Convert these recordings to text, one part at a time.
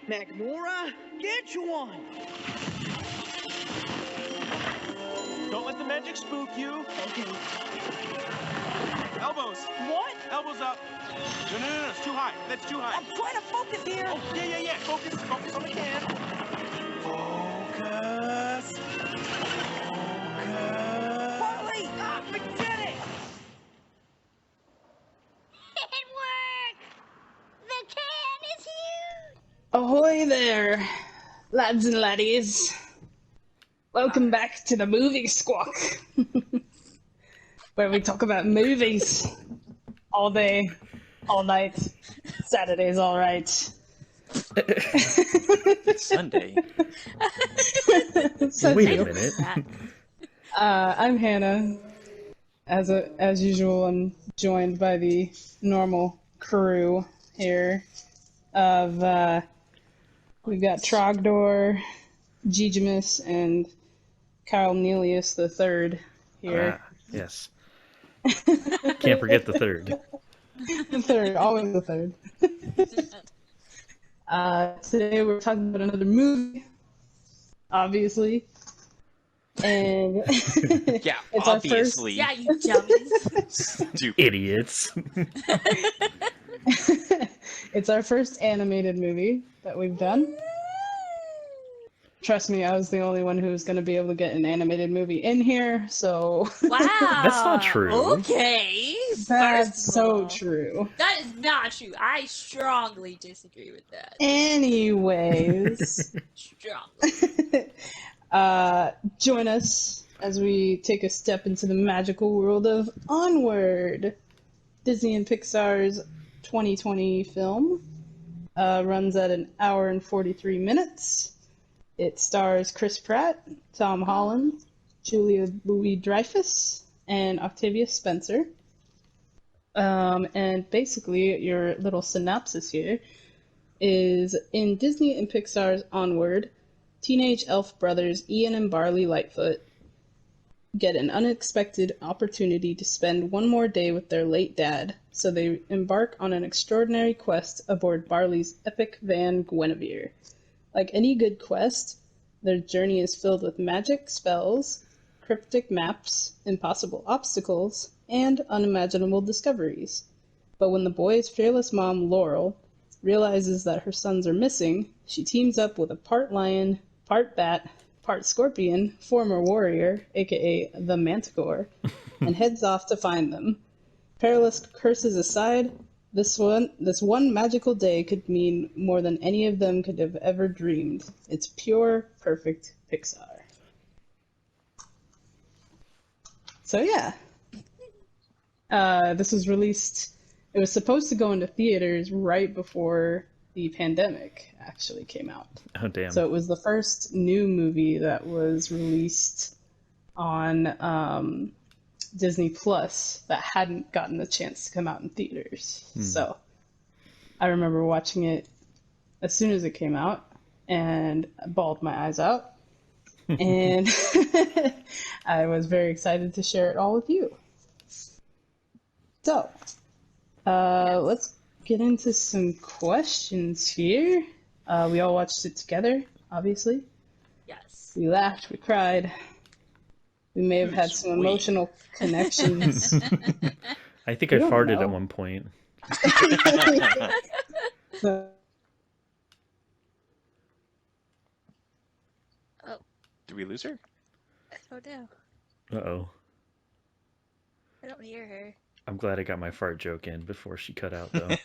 Magmora, get one! Don't let the magic spook you. Okay. Elbows. What? Elbows up. No, it's too high. That's too high. I'm trying to focus here. Oh, yeah. Focus on the can. Focus. Polly! Ah, forget it! It worked! The can is huge! Ahoy there, lads and laddies. Welcome back to the movie Squawk, where we talk about movies all day, all night. Saturday's all right. Sunday. Wait a minute. I'm Hannah. As usual, I'm joined by the normal crew here of we've got Trogdor, Gigimus, and Kyle Nelius the third here. Yes. Can't forget the third. The third, always the third. Today we're talking about another movie, obviously. And Yeah, it's obviously. Yeah, you dummies. Stupid idiots. It's our first animated movie that we've done. Trust me, I was the only one who was going to be able to get an animated movie in here, so... Wow. That's not true. Okay. That's First of so all, true. That is not true. I strongly disagree with that. Anyways, Strongly. join us as we take a step into the magical world of Onward. Disney and Pixar's 2020 film runs at an hour and 43 minutes. It stars Chris Pratt, Tom Holland, Julia Louis-Dreyfus, and Octavia Spencer. And basically, your little synopsis here is in Disney and Pixar's Onward, teenage elf brothers Ian and Barley Lightfoot get an unexpected opportunity to spend one more day with their late dad, so they embark on an extraordinary quest aboard Barley's epic van Guinevere. Like any good quest, their journey is filled with magic, spells, cryptic maps, impossible obstacles, and unimaginable discoveries. But when the boys' fearless mom, Laurel, realizes that her sons are missing, she teams up with a part lion, part bat, part scorpion, former warrior, aka the Manticore, and heads off to find them. Perilous curses aside, this one magical day could mean more than any of them could have ever dreamed. It's pure, perfect Pixar. So yeah. This was released, it was supposed to go into theaters right before the pandemic actually came out. Oh, damn. So it was the first new movie that was released on Disney Plus that hadn't gotten the chance to come out in theaters. So I remember watching it as soon as it came out and bawled my eyes out. And I was very excited to share it all with you. So, let's get into some questions here. We all watched it together, obviously. Yes. We laughed, we cried. We may have had some emotional connections. I think I don't farted know. at one point. So, Did we lose her? I don't know. Uh-oh. I don't hear her. I'm glad I got my fart joke in before she cut out, though.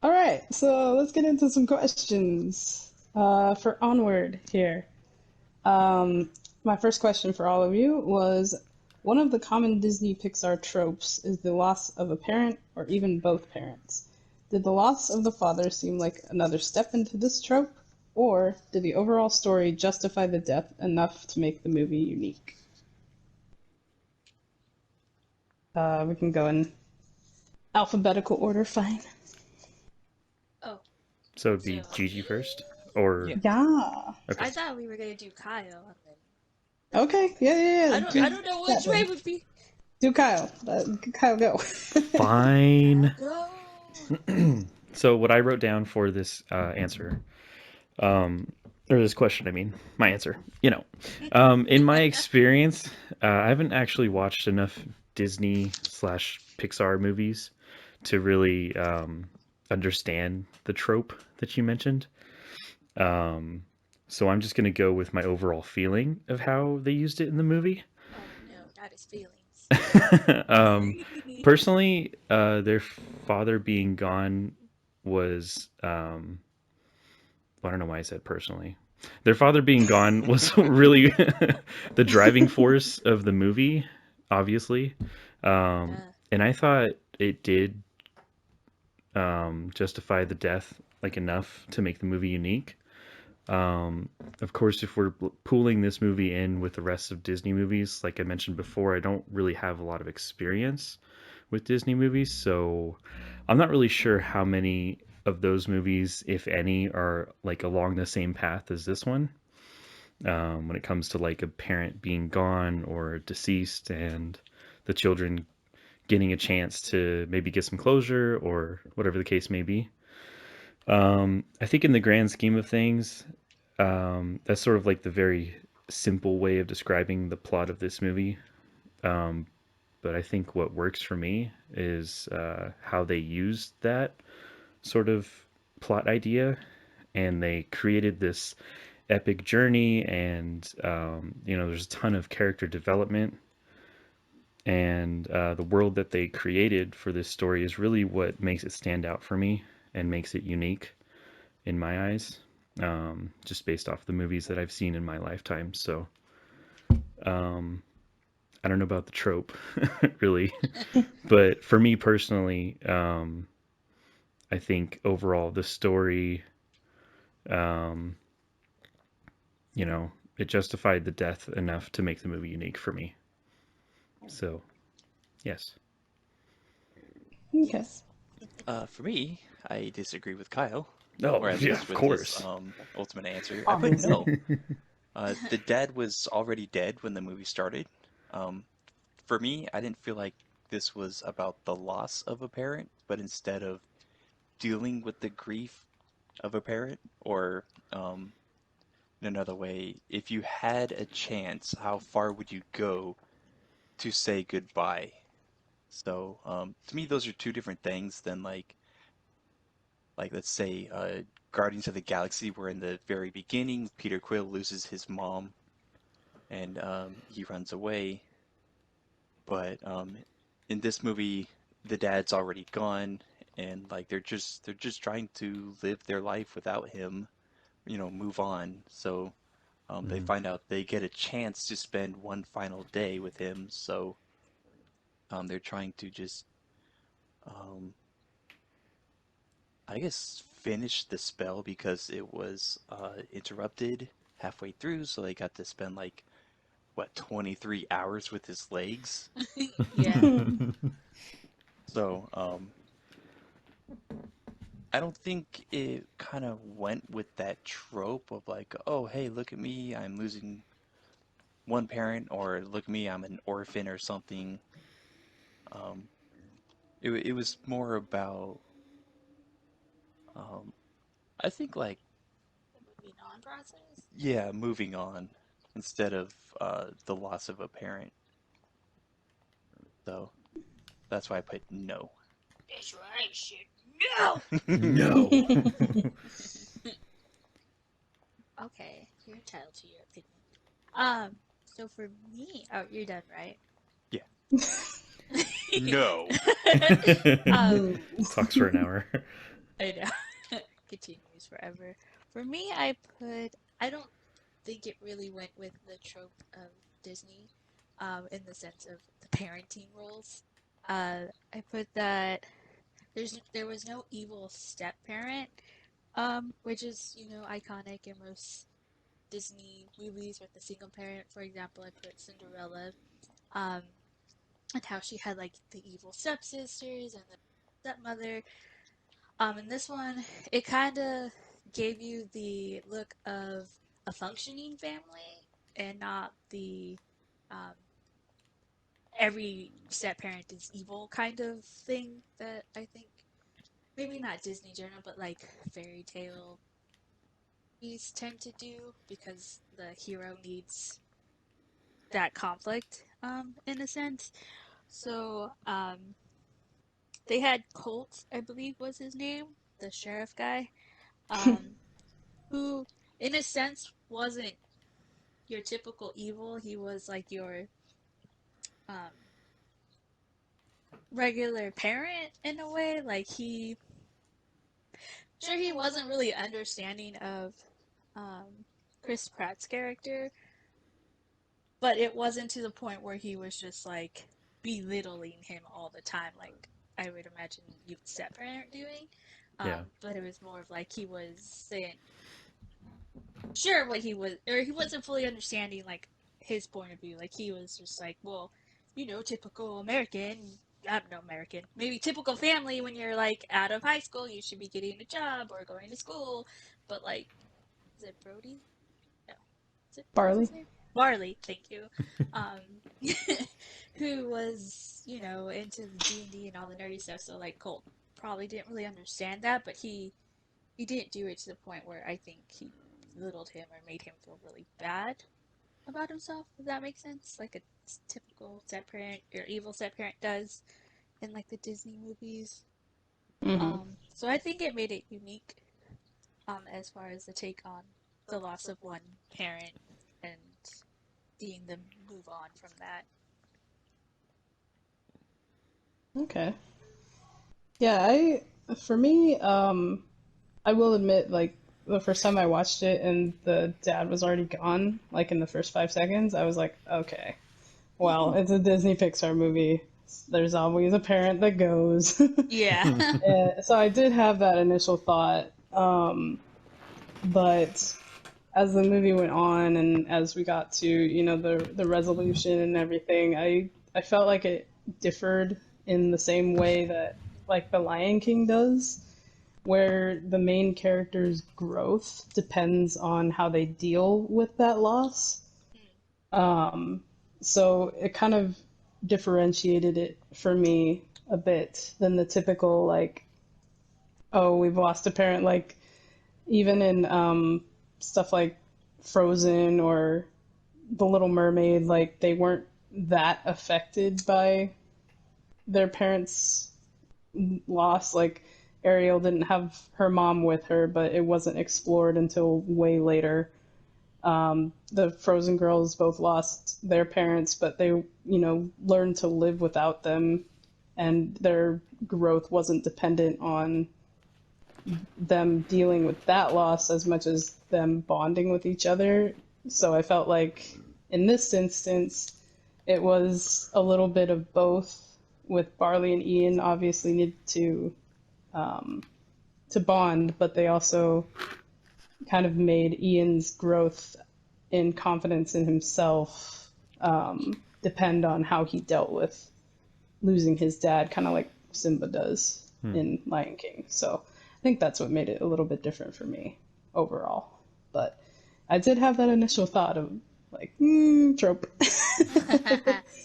all right, so let's get into some questions for Onward here. My first question for all of you was, one of the common Disney Pixar tropes is the loss of a parent or even both parents. Did the loss of the father seem like another step into this trope, or did the overall story justify the death enough to make the movie unique? We can go in alphabetical order, fine. Oh. So it'd be Gigi first? Or... Yeah. Okay. I thought we were going to do Kyle. And then... Okay, yeah. I don't know which way would be. Do Kyle. Kyle, go. Fine. Go. So what I wrote down for this answer, or this question, I mean, my answer, in my experience, I haven't actually watched enough Disney slash Pixar movies to really understand the trope that you mentioned. Um, so I'm just going to go with my overall feeling of how they used it in the movie. Oh no, not his feelings. Personally, their father being gone was, well, I don't know why I said personally. Their father being gone was really the driving force of the movie, obviously. And I thought it did justify the death like enough to make the movie unique. Of course, if we're pooling this movie in with the rest of Disney movies, like I mentioned before, I don't really have a lot of experience with Disney movies, so I'm not really sure how many of those movies, if any, are like along the same path as this one. When it comes to like a parent being gone or deceased and the children getting a chance to maybe get some closure or whatever the case may be. I think in the grand scheme of things, that's sort of like the very simple way of describing the plot of this movie. But I think what works for me is how they used that sort of plot idea, and they created this epic journey, and there's a ton of character development, and the world that they created for this story is really what makes it stand out for me and makes it unique in my eyes, just based off the movies that I've seen in my lifetime. So I don't know about the trope, really, but for me personally, I think overall the story, um, it justified the death enough to make the movie unique for me. So, yes. Okay. For me, I disagree with Kyle, Oh, or at yeah, least of with his course. ultimate answer. I put Obviously. no. The dad was already dead when the movie started. Um, for me, I didn't feel like this was about the loss of a parent, but instead of dealing with the grief of a parent, or in another way, if you had a chance, how far would you go to say goodbye? So, to me, those are two different things than like let's say Guardians of the Galaxy, where in the very beginning Peter Quill loses his mom and he runs away, but in this movie the dad's already gone, and like they're just trying to live their life without him, move on. So they Mhm. find out they get a chance to spend one final day with him, so they're trying to just um, I guess finish the spell because it was interrupted halfway through, so they got to spend like what 23 hours with his legs. Yeah. So I don't think it kind of went with that trope of like, oh hey, look at me, I'm losing one parent, or look at me, I'm an orphan or something. Um, it was more about um, I think like The moving on process. yeah, moving on instead of the loss of a parent. So that's why I put no. That's what I said. No. No. Okay, you're entitled to your opinion. So for me, oh, you're done, right? Yeah. No. um, Boo. Talks for an hour. I know. Continues forever. For me, I don't think it really went with the trope of Disney, in the sense of the parenting roles. I put that there was no evil step parent, which is iconic in most Disney movies with the single parent. For example, I put Cinderella, um, and how she had like the evil stepsisters and the stepmother. In this one, it kind of gave you the look of a functioning family and not the um, every step parent is evil kind of thing that I think maybe not Disney Journal, but like fairy tale movies tend to do, because the hero needs that conflict, in a sense. So, they had Colt, I believe was his name, the sheriff guy, um, who, in a sense, wasn't your typical evil. He was like your um, regular parent in a way. Like he wasn't really understanding of um, Chris Pratt's character, but it wasn't to the point where he was just like belittling him all the time, like I would imagine you step parent doing. Yeah. But it was more of like he was saying sure what he was, or he wasn't fully understanding like his point of view. Like he was just like, well, typical American. I don't know, American. Maybe typical family when you're like out of high school, you should be getting a job or going to school. But like, is it Brody? No. What's Barley. his name? Barley, thank you. Um, who was, into the D&D and all the nerdy stuff. So like Colt probably didn't really understand that, but he didn't do it to the point where I think he belittled him or made him feel really bad about himself. Does that make sense? Like a typical step parent or evil step parent does in like the Disney movies. Hmm. So I think it made it unique, as far as the take on the loss of one parent and seeing them move on from that. Okay. Yeah, for me, I will admit, like, the first time I watched it and the dad was already gone, like in the first 5 seconds, I was like, okay, well, it's a Disney Pixar movie. There's always a parent that goes. Yeah. So I did have that initial thought, but as the movie went on and as we got to, the resolution and everything, I felt like it differed in the same way that like The Lion King does, where the main character's growth depends on how they deal with that loss. Um, so it kind of differentiated it for me a bit than the typical like, oh, we've lost a parent. Like even in stuff like Frozen or The Little Mermaid, like they weren't that affected by their parents' loss. Like Ariel didn't have her mom with her, but it wasn't explored until way later. The Frozen girls both lost their parents, but they, learned to live without them, and their growth wasn't dependent on them dealing with that loss as much as them bonding with each other. So I felt like in this instance, it was a little bit of both. With Barley and Ian, obviously needed to bond, but they also kind of made Ian's growth in confidence in himself depend on how he dealt with losing his dad, kind of like Simba does in Lion King. So I think that's what made it a little bit different for me overall. But I did have that initial thought of like, trope.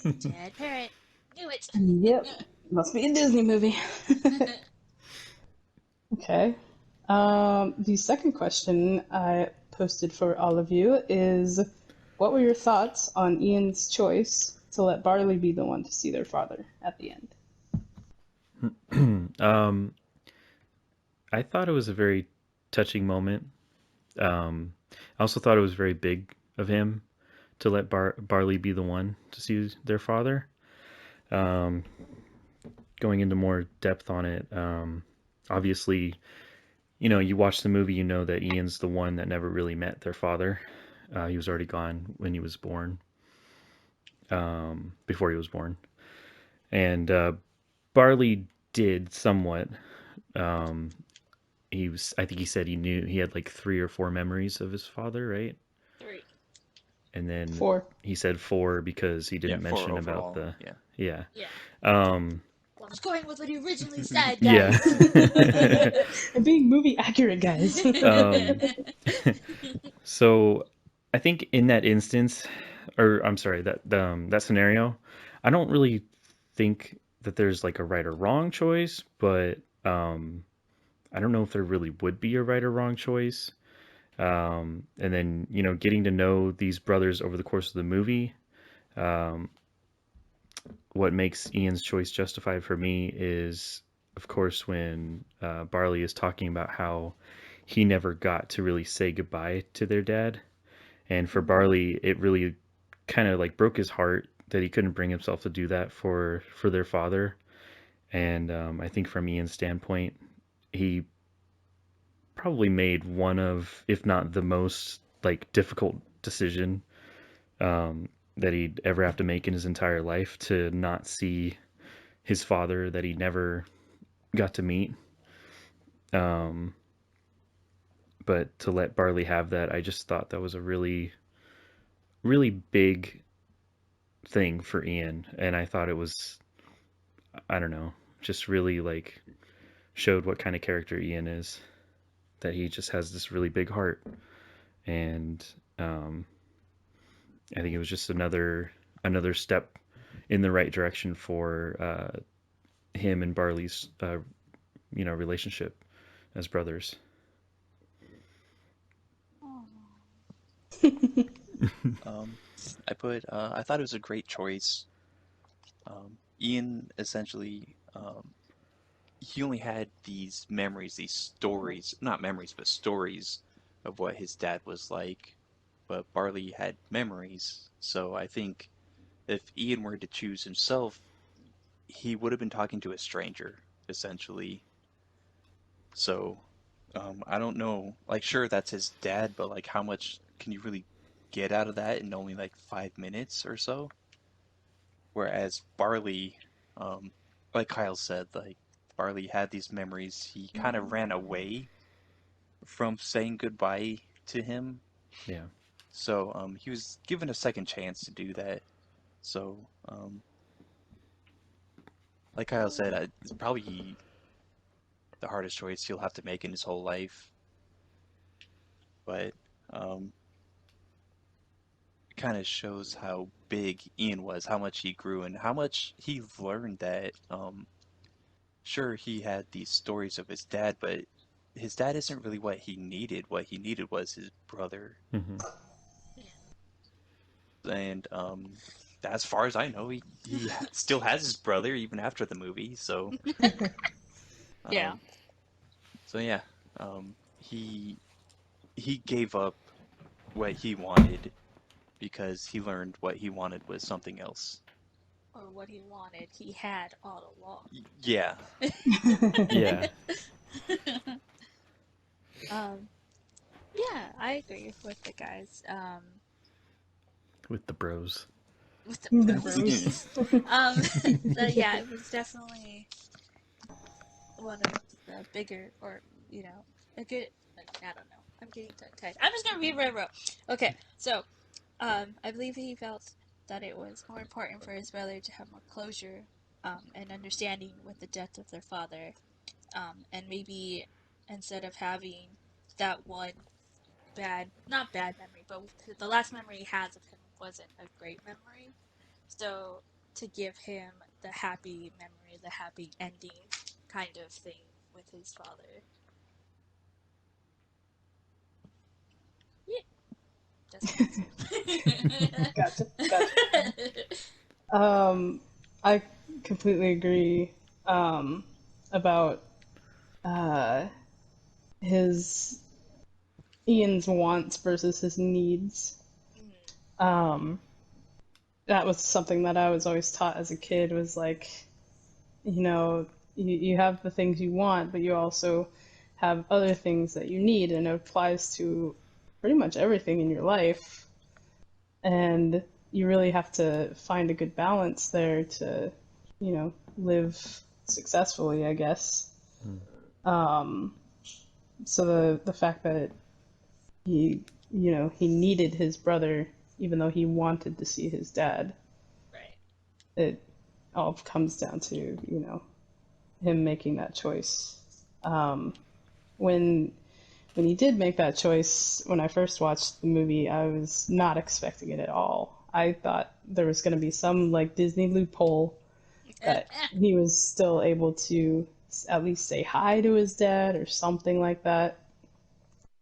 Dead parent. Knew it. Yep, must be a Disney movie. Okay. The second question I posted for all of you is, what were your thoughts on Ian's choice to let Barley be the one to see their father at the end? I thought it was a very touching moment. I also thought it was very big of him to let Barley be the one to see their father. Going into more depth on it, obviously, you watch the movie, you know that Ian's the one that never really met their father. He was already gone when he was born, before he was born. And Barley did somewhat. I think he said he had like 3 or 4 memories of his father, right? 3. And then 4. he said 4 because he didn't 4 mention about overall. the, Yeah. yeah. I was going with what he originally said, Yeah. guys. I'm being movie accurate, guys. So I think in that instance, or I'm sorry, that scenario, I don't really think that there's like a right or wrong choice, but I don't know if there really would be a right or wrong choice. And then, getting to know these brothers over the course of the movie, um, what makes Ian's choice justified for me is, of course, when Barley is talking about how he never got to really say goodbye to their dad. And for Barley, it really kind of like broke his heart that he couldn't bring himself to do that for their father. And I think from Ian's standpoint, he probably made one of, if not the most like difficult decision that he'd ever have to make in his entire life, to not see his father that he never got to meet. But to let Barley have that, I just thought that was a really, really big thing for Ian. And I thought it was, I don't know, just really like showed what kind of character Ian is, that he just has this really big heart. And I think it was just another step in the right direction for him and Barley's relationship as brothers. I thought it was a great choice. Ian essentially, he only had these memories, these stories, not memories, but stories of what his dad was like. But Barley had memories. So I think if Ian were to choose himself, he would have been talking to a stranger, essentially. So, I don't know. Like, sure, that's his dad, but like, how much can you really get out of that in only like 5 minutes or so? Whereas Barley, like Kyle said, like Barley had these memories. He kind of ran away from saying goodbye to him. Yeah. So, he was given a second chance to do that. So, like Kyle said, it's probably the hardest choice he'll have to make in his whole life. But it kind of shows how big Ian was, how much he grew, and how much he learned that, sure, he had these stories of his dad, but his dad isn't really what he needed. What he needed was his brother. Mm-hmm. And as far as I know, he still has his brother even after the movie. So Yeah. So yeah, he gave up what he wanted because he learned what he wanted was something else. Or what he wanted, he had all along. Yeah. Yeah. Yeah, I agree with the guys. With the bros. With the The bros. bros. So yeah, it was definitely one of the bigger, or a good. I don't know. I'm getting tongue-tied. I'm just gonna read what I wrote. Okay, so I believe he felt that it was more important for his brother to have more closure and understanding with the death of their father, and maybe instead of having that one not bad memory, but the last memory he has of him wasn't a great memory. So to give him the happy memory, the happy ending kind of thing with his father. Yeah. That's Gotcha. I completely agree about his Ian's wants versus his needs. That was something that I was always taught as a kid, was like, you have the things you want, but you also have other things that you need, and it applies to pretty much everything in your life. And you really have to find a good balance there to, live successfully, I guess. So the fact that he needed his brother, even though he wanted to see his dad. right. It all comes down to, him making that choice. When he did make that choice, when I first watched the movie, I was not expecting it at all. I thought there was going to be some like Disney loophole that he was still able to at least say hi to his dad or something like that.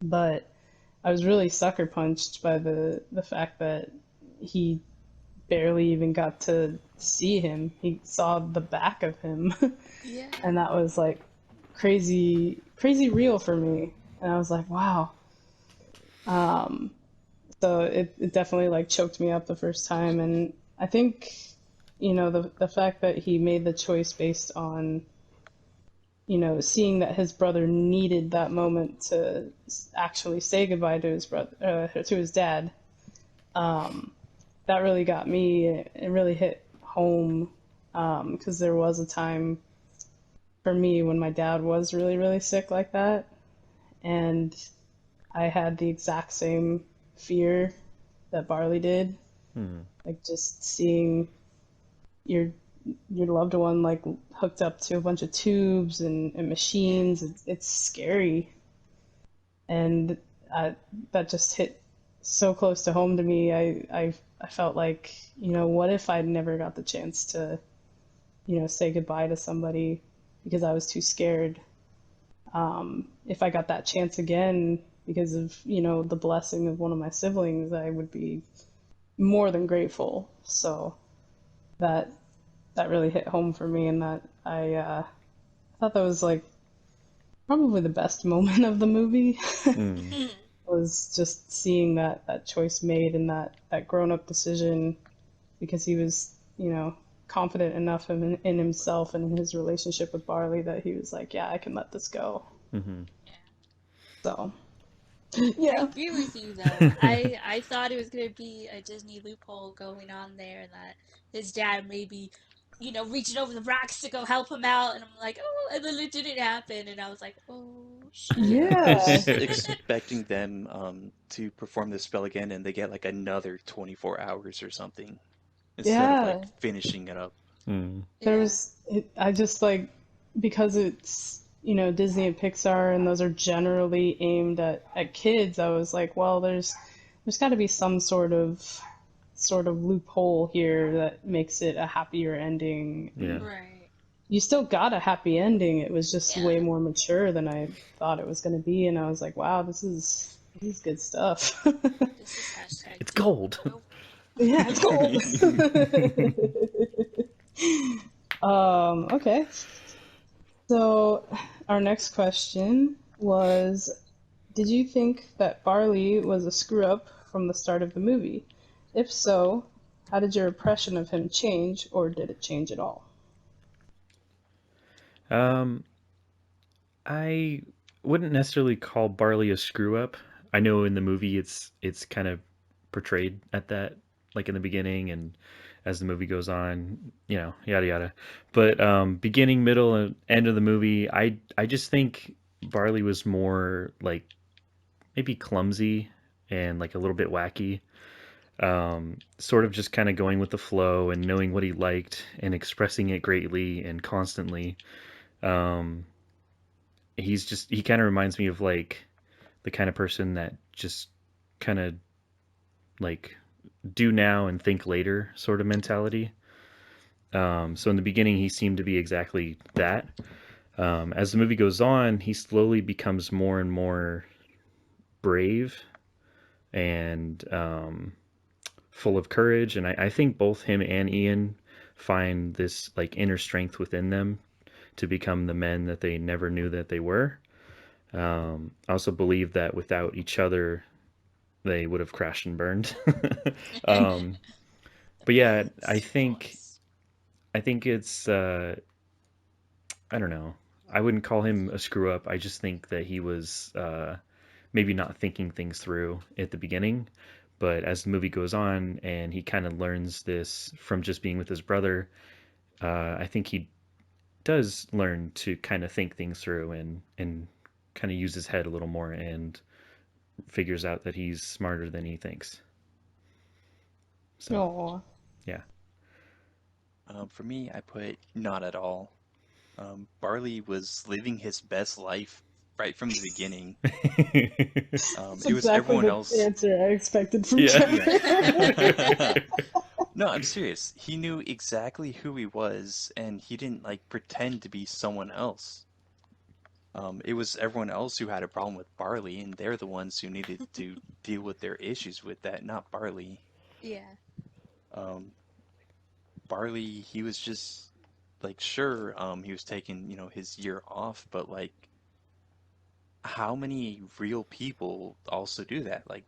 But I was really sucker punched by the fact that he barely even got to see him. He saw the back of him, Yeah. and that was like crazy, crazy real for me. And I was like, wow. So it definitely like choked me up the first time, and I think, you know, the fact that he made the choice based on, you know, seeing that his brother needed that moment to actually say goodbye to his brother, to his dad. That really got me. It really hit home, because there was a time for me when my dad was really, really sick like that, and I had the exact same fear that Barley did. Like just seeing your loved one like hooked up to a bunch of tubes and machines. It's scary, and that just hit so close to home to me. I felt like, you know, what if I never got the chance to, you know, say goodbye to somebody because I was too scared. If I got that chance again because of, you know, the blessing of one of my siblings, I would be more than grateful. So that really hit home for me, and that I thought that was like probably the best moment of the movie. Was just seeing that choice made, and that grown-up decision, because he was, you know, confident enough in himself and in his relationship with Barley that he was like, yeah, I can let this go. So I yeah. agree with you though. I thought it was gonna be a Disney loophole going on there, and that his dad maybe, you know, reaching over the rocks to go help him out, and I'm like, oh, and then it didn't happen, and I was like, oh shit. Yeah, I Yeah. was expecting them to perform this spell again, and they get like another 24 hours or something instead of like Yeah. finishing it up. There was, I just like, because it's, you know, Disney and Pixar, and those are generally aimed at kids, I was like, well, there's got to be some sort of loophole here that makes it a happier ending. Yeah. Right. You still got a happy ending. It was just Yeah. way more mature than I thought it was going to be, and I was like, wow, this is good stuff. This is hashtag It's Disney gold. Nope. Yeah, it's gold. Okay. So our next question was, did you think that Barley was a screw up from the start of the movie? If so, how did your impression of him change, or did it change at all? Um, I wouldn't necessarily call Barley a screw up. I know in the movie it's kind of portrayed at that, like in the beginning, and as the movie goes on, you know, yada yada. But beginning, middle, and end of the movie, I just think Barley was more like maybe clumsy and like a little bit wacky. Sort of just kind of going with the flow and knowing what he liked and expressing it greatly and constantly. Um, he kind of reminds me of like the kind of person that just kind of like do now and think later sort of mentality. So in the beginning, he seemed to be exactly that. As the movie goes on, he slowly becomes more and more brave and full of courage. And I think both him and Ian find this like inner strength within them to become the men that they never knew that they were. I also believe that without each other, they would have crashed and burned. But yeah, I think it's I don't know. I wouldn't call him a screw up. I just think that he was maybe not thinking things through at the beginning. But as the movie goes on and he kind of learns this from just being with his brother, I think he does learn to kind of think things through and kind of use his head a little more and figures out that he's smarter than he thinks. So, Oh, yeah. For me, I put not at all. Barley was living his best life right from the beginning. that's It was exactly everyone the else. answer I expected from Yeah. Trevor. Yeah. No, I'm serious. He knew exactly who he was, and he didn't like pretend to be someone else. It was everyone else who had a problem with Barley, and they're the ones who needed to deal with their issues with that, not Barley. Yeah. Um, Barley, he was just like, sure, he was taking, his year off, but like, how many real people also do that? Like,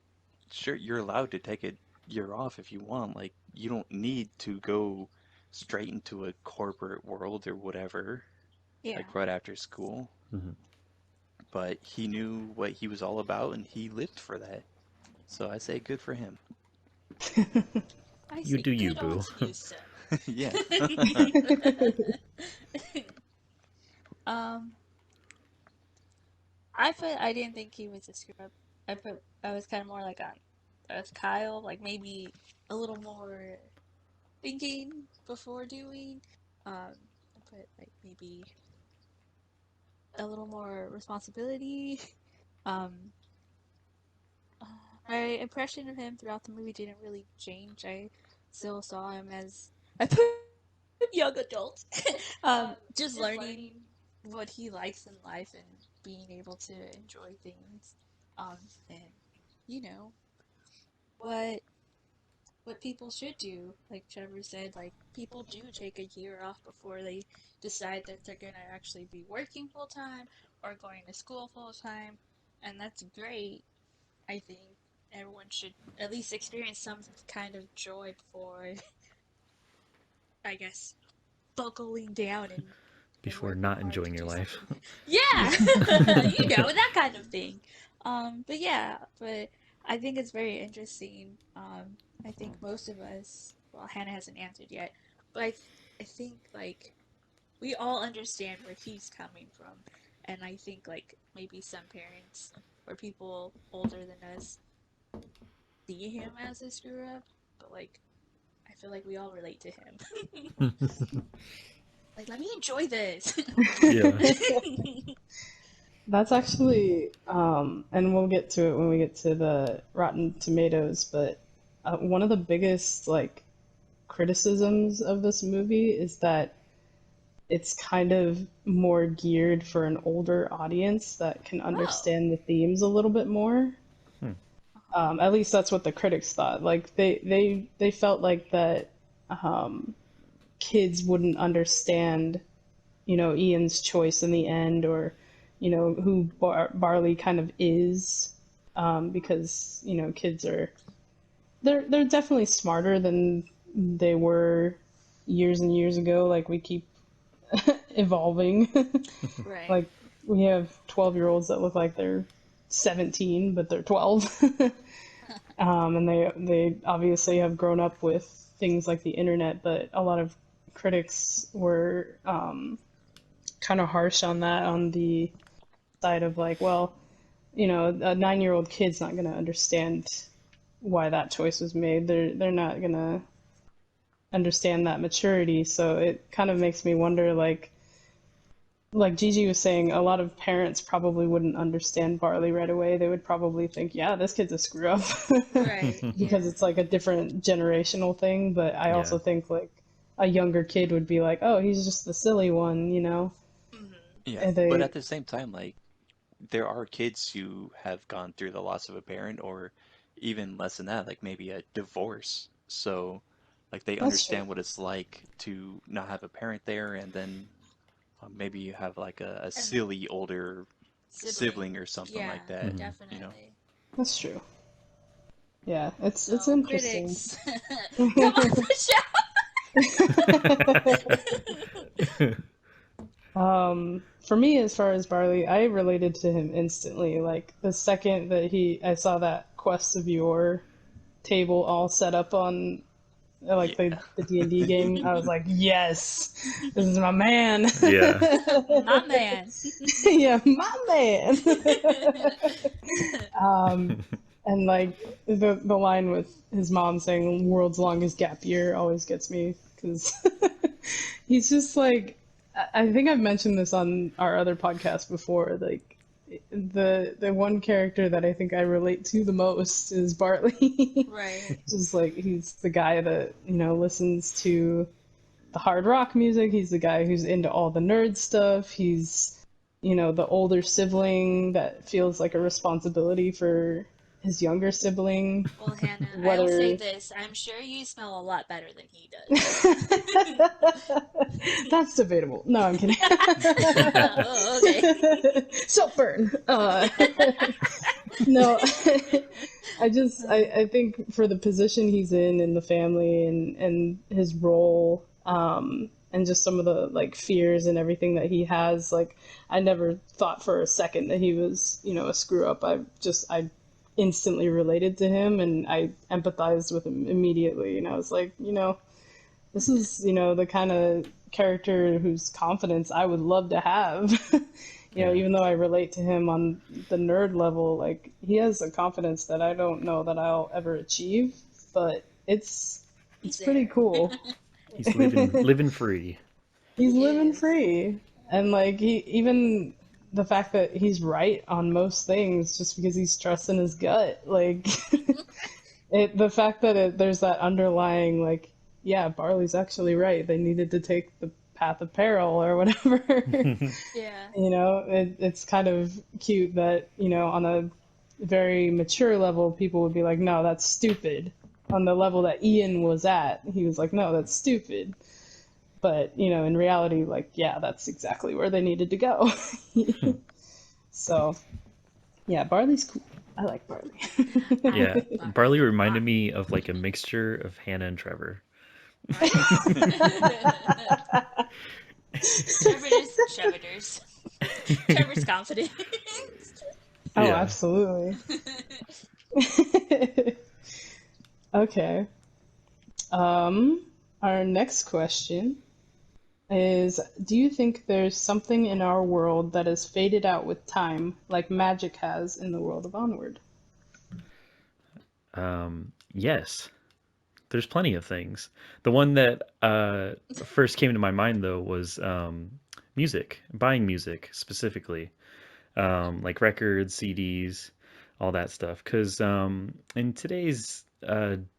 sure, you're allowed to take a year off if you want. Like, you don't need to go straight into a corporate world or whatever, Yeah. like right after school. Mhm. But he knew what he was all about and he lived for that. So I say good for him. I You say do you, good on boo. you, sir. Yeah. um, I didn't think he was a screw up. I was kind of more like on as Kyle, like maybe a little more thinking before doing. I put like maybe a little more responsibility. Um, uh, my impression of him throughout the movie didn't really change. I still saw him as I put young adult, just learning what he likes in life and being able to enjoy things, and you know what people should do. Like Trevor said, like people do take a year off before they decide that they're gonna actually be working full time or going to school full time, and that's great. I think everyone should at least experience some kind of joy before, I guess, buckling down and Before working not hard to enjoying your do life. something. Yeah, that kind of thing. But yeah, but I think it's very interesting. I think most of us, well, Hannah hasn't answered yet, but I think like we all understand where he's coming from, and I think like maybe some parents or people older than us see him as a screw up, but like I feel like we all relate to him. Like, let me enjoy this. Yeah. That's actually, and we'll get to it when we get to the Rotten Tomatoes, but one of the biggest, like, criticisms of this movie is that it's kind of more geared for an older audience that can Oh. understand the themes a little bit more. Hmm. At least that's what the critics thought. Like, they felt like that um, kids wouldn't understand, Ian's choice in the end, or who Barley kind of is, because kids are they're definitely smarter than they were years and years ago. Like we keep evolving. Right. Like we have 12-year-olds that look like they're 17, but they're 12. And they obviously have grown up with things like the internet, but a lot of critics were kind of harsh on that, on the side of like, well, a 9-year-old kid's not going to understand why that choice was made. They're not going to understand that maturity. So it kind of makes me wonder, like Gigi was saying, a lot of parents probably wouldn't understand Barley right away. They would probably think, yeah, this kid's a screw up. Right. Because Yeah. it's like a different generational thing. But I Yeah. also think like a younger kid would be like, oh, he's just the silly one. Hmm. Yeah. And But they, at the same time, like, there are kids who have gone through the loss of a parent or even less than that, like maybe a divorce. So, like, they that's true. understand what it's like to not have a parent there, and then maybe you have like a And silly older sibling. sibling or something Yeah, like that, Mhm. you know? definitely. That's true. Yeah, it's So, interesting. critics, come on the For me, as far as Barley, I related to him instantly. Like the second that I saw that Quest of Yore table all set up on like Yeah. the D&D game, I was like, yes, this is show. my man. Yeah. My man. Yeah, my man. um, and like the line with his mom saying "world's longest gap year" always gets me because he's just like, I think I've mentioned this on our other podcast before. Like the one character that I think I relate to the most is Bartley. Right. Just like he's the guy that, listens to the hard rock music. He's the guy who's into all the nerd stuff. He's, the older sibling that feels like a responsibility for his younger sibling. Well, Hannah, I will Whether say this. I'm sure you smell a lot better than he does. That's debatable. No, I'm kidding. Oh, okay. Self burn. No, I think for the position he's in the family and his role, and just some of the like fears and everything that he has, like I never thought for a second that he was, a screw up. I instantly related to him and I empathized with him immediately, and I was like, this is, the kind of character whose confidence I would love to have. Even though I relate to him on the nerd level, like he has a confidence that I don't know that I'll ever achieve, but it's pretty cool. He's living free. He's living free. And like even the fact that he's right on most things just because he's trusting his gut, like the fact that there's that underlying like, yeah, Barley's actually right. They needed to take the path of peril or whatever. Yeah. It's kind of cute that, on a very mature level, people would be like, no, that's stupid. On the level that Ian was at, he was like, no, that's stupid. But, in reality, like, yeah, that's exactly where they needed to go. So, yeah, Barley's cool. I like Barley. Yeah, Barley reminded me of like a mixture of Hannah and Trevor. Trevor's Trevor's confident. Oh, Yeah. absolutely. Okay. Our next question is, do you think there's something in our world that has faded out with time, like magic has in the world of Onward? Yes, there's plenty of things. The one that first came to my mind though was music, buying music specifically, like records, CDs, all that stuff. Because in today's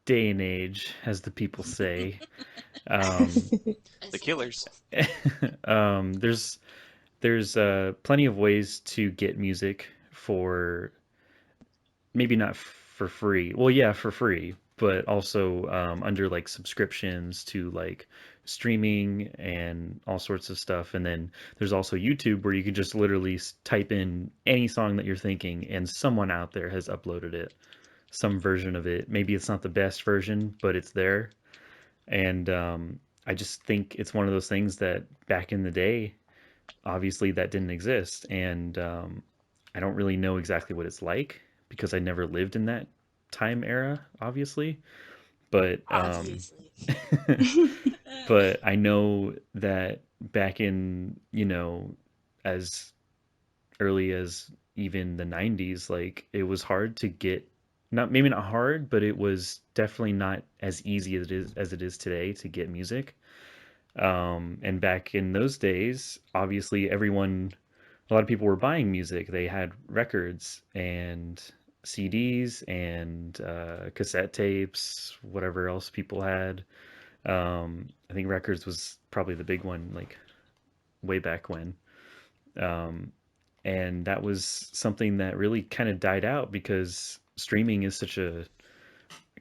day and age, as the people say, The Killers. there's plenty of ways to get music for maybe not for free. Well, yeah, for free, but also under like subscriptions to like streaming and all sorts of stuff. And then there's also YouTube where you can just literally type in any song that you're thinking and someone out there has uploaded it, some version of it. Maybe it's not the best version, but it's there. And I just think it's one of those things that back in the day, obviously that didn't exist. And I don't really know exactly what it's like because I never lived in that time era, obviously. But Obviously. but I know that back in, as early as even the 90s, like it was hard to get, maybe not hard, but it was definitely not as easy as it is today to get music. And back in those days, obviously a lot of people were buying music. They had records and CDs and cassette tapes, whatever else people had. I think records was probably the big one, like way back when. And that was something that really kind of died out because streaming is such a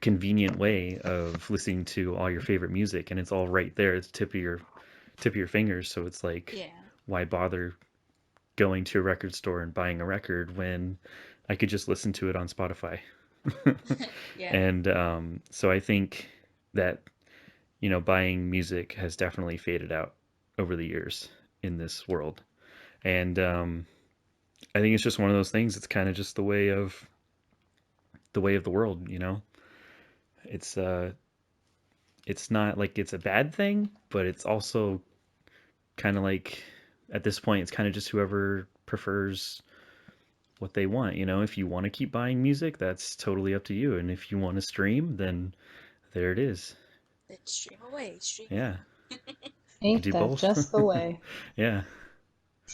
convenient way of listening to all your favorite music, and it's all right there at the tip of your fingers. So it's like, Yeah. why bother going to a record store and buying a record when I could just listen to it on Spotify? Yeah. And so I think that buying music has definitely faded out over the years in this world. And I think it's just one of those things. It's kind of just the way of the world, It's not like it's a bad thing, but it's also kind of like at this point it's kind of just whoever prefers what they want. If you want to keep buying music, that's totally up to you, and if you want to stream, then there it is. Then stream away. Stream Yeah. Ain't Do that both. just the way? Yeah.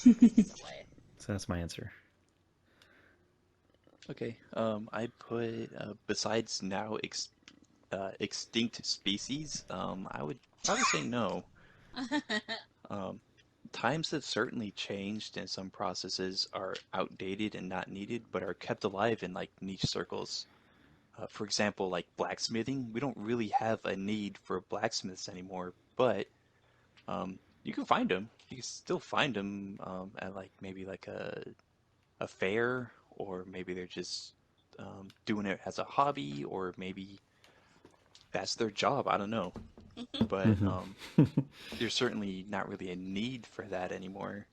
away. So that's my answer. Okay. I put besides now extinct species. I would probably say no. Um, Times have certainly changed, and some processes are outdated and not needed, but are kept alive in like niche circles. For example, like blacksmithing, we don't really have a need for blacksmiths anymore, but you can find them. You can still find them at like maybe like a fair, or maybe they're just doing it as a hobby, or maybe that's their job. I don't know, but Hmm. there's certainly not really a need for that anymore.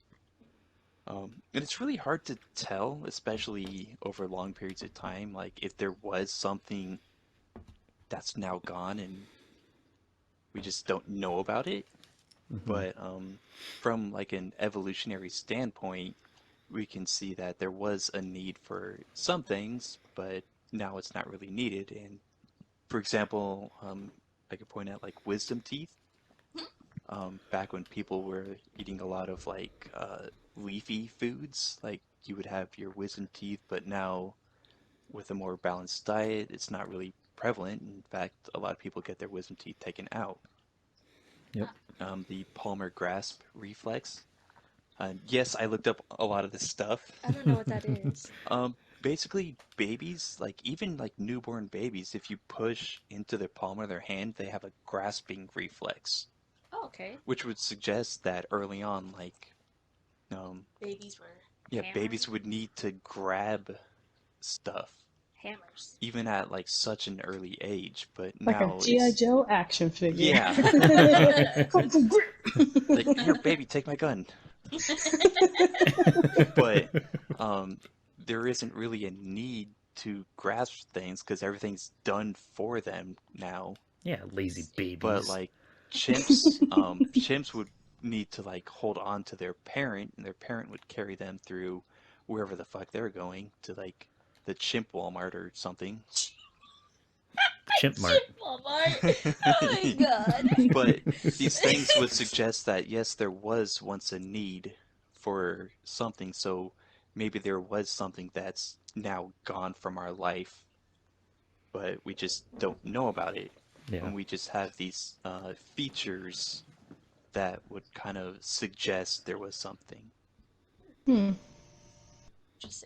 And it's really hard to tell, especially over long periods of time, like if there was something that's now gone and we just don't know about it. Hmm. But from like an evolutionary standpoint, we can see that there was a need for some things, but now it's not really needed. And for example, I could point out like wisdom teeth. Back when people were eating a lot of like leafy foods, like you would have your wisdom teeth, but now with a more balanced diet, it's not really prevalent. In fact, a lot of people get their wisdom teeth taken out. Yep. The palmar grasp reflex. Yes, I looked up a lot of this stuff. I don't know what that is. Basically, babies, like even like newborn babies, if you push into the palm of their hand, they have a grasping reflex, Oh, okay. which would suggest that early on, like, um, Babies were yeah, hammering babies would need to grab stuff hammers. even at like such an early age, but Like a now G.I. it's Joe action figure. yeah, Kung Fu grip. like here, baby, take my gun. But um, there isn't really a need to grasp things because everything's done for them now. Yeah, lazy But babies. like chimps, chimps would need to like hold on to their parent, and their parent would carry them through wherever the fuck they're going to, like the chimp Walmart or something. Chimp Mart. Chip Walmart. Oh my god. But these things would suggest that yes, there was once a need for something, so maybe there was something that's now gone from our life, but we just don't know about it. Yeah. And we just have these features that would kind of suggest there was something. Hmm. Just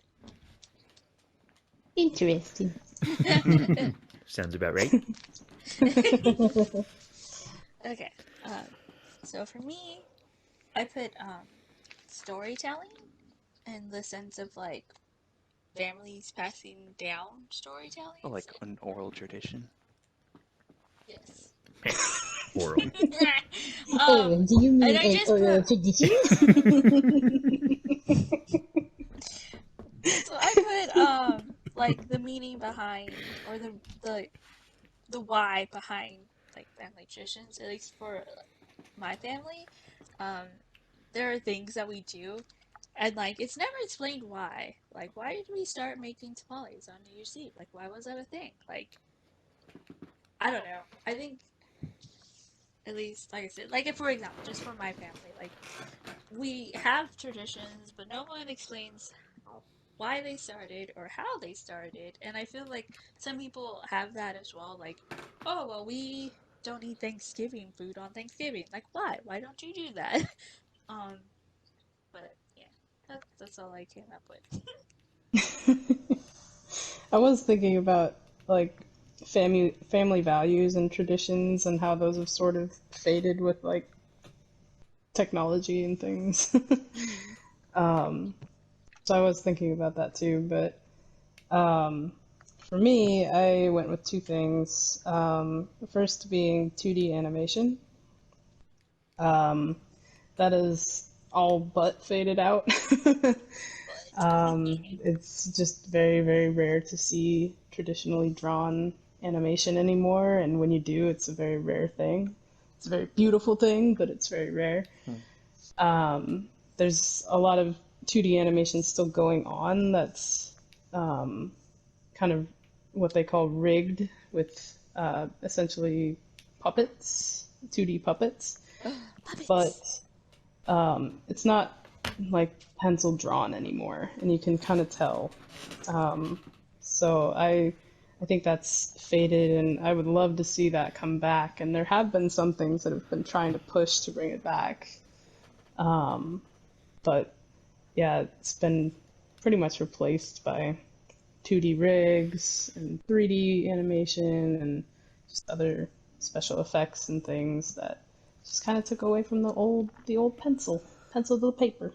Interesting. Sounds about right. okay. Um, so for me, I put storytelling in the sense of like families passing down storytelling. Oh, like an oral tradition. Yes. Oral. Oh, do you and mean I an just oral put tradition? so I put like the meaning behind or the why behind like family traditions, at least for my family. Um, there are things that we do, and like it's never explained why. Like, why did we start making tamales on New Year's Eve? Like, why was that a thing? Like, I don't know. I think at least, like I said, like if for example, just for my family, like we have traditions, but no one explains why they started or how they started. And I feel like some people have that as well. Like, oh well, we don't eat Thanksgiving food on Thanksgiving. Like, why? Why don't you do that? Um, but yeah, that's all I came up with. I was thinking about like family values and traditions and how those have sort of faded with like technology and things. um, so I was thinking about that too, but um, for me, I went with two things. The first being 2D animation. Um, that is all but faded out. But It's just very, very rare to see traditionally drawn animation anymore, and when you do, it's a very rare thing. It's a very beautiful thing, but it's very rare. Hmm. There's a lot of 2D animation still going on that's um, kind of what they call rigged with essentially puppets, 2D puppets, but puppets. it's not like pencil drawn anymore, and you can kind of tell. So I think that's faded, and I would love to see that come back. And there have been some things that have been trying to push to bring it back. But yeah, it's been pretty much replaced by 2D rigs and 3D animation and just other special effects and things that just kind of took away from the old pencil to the paper.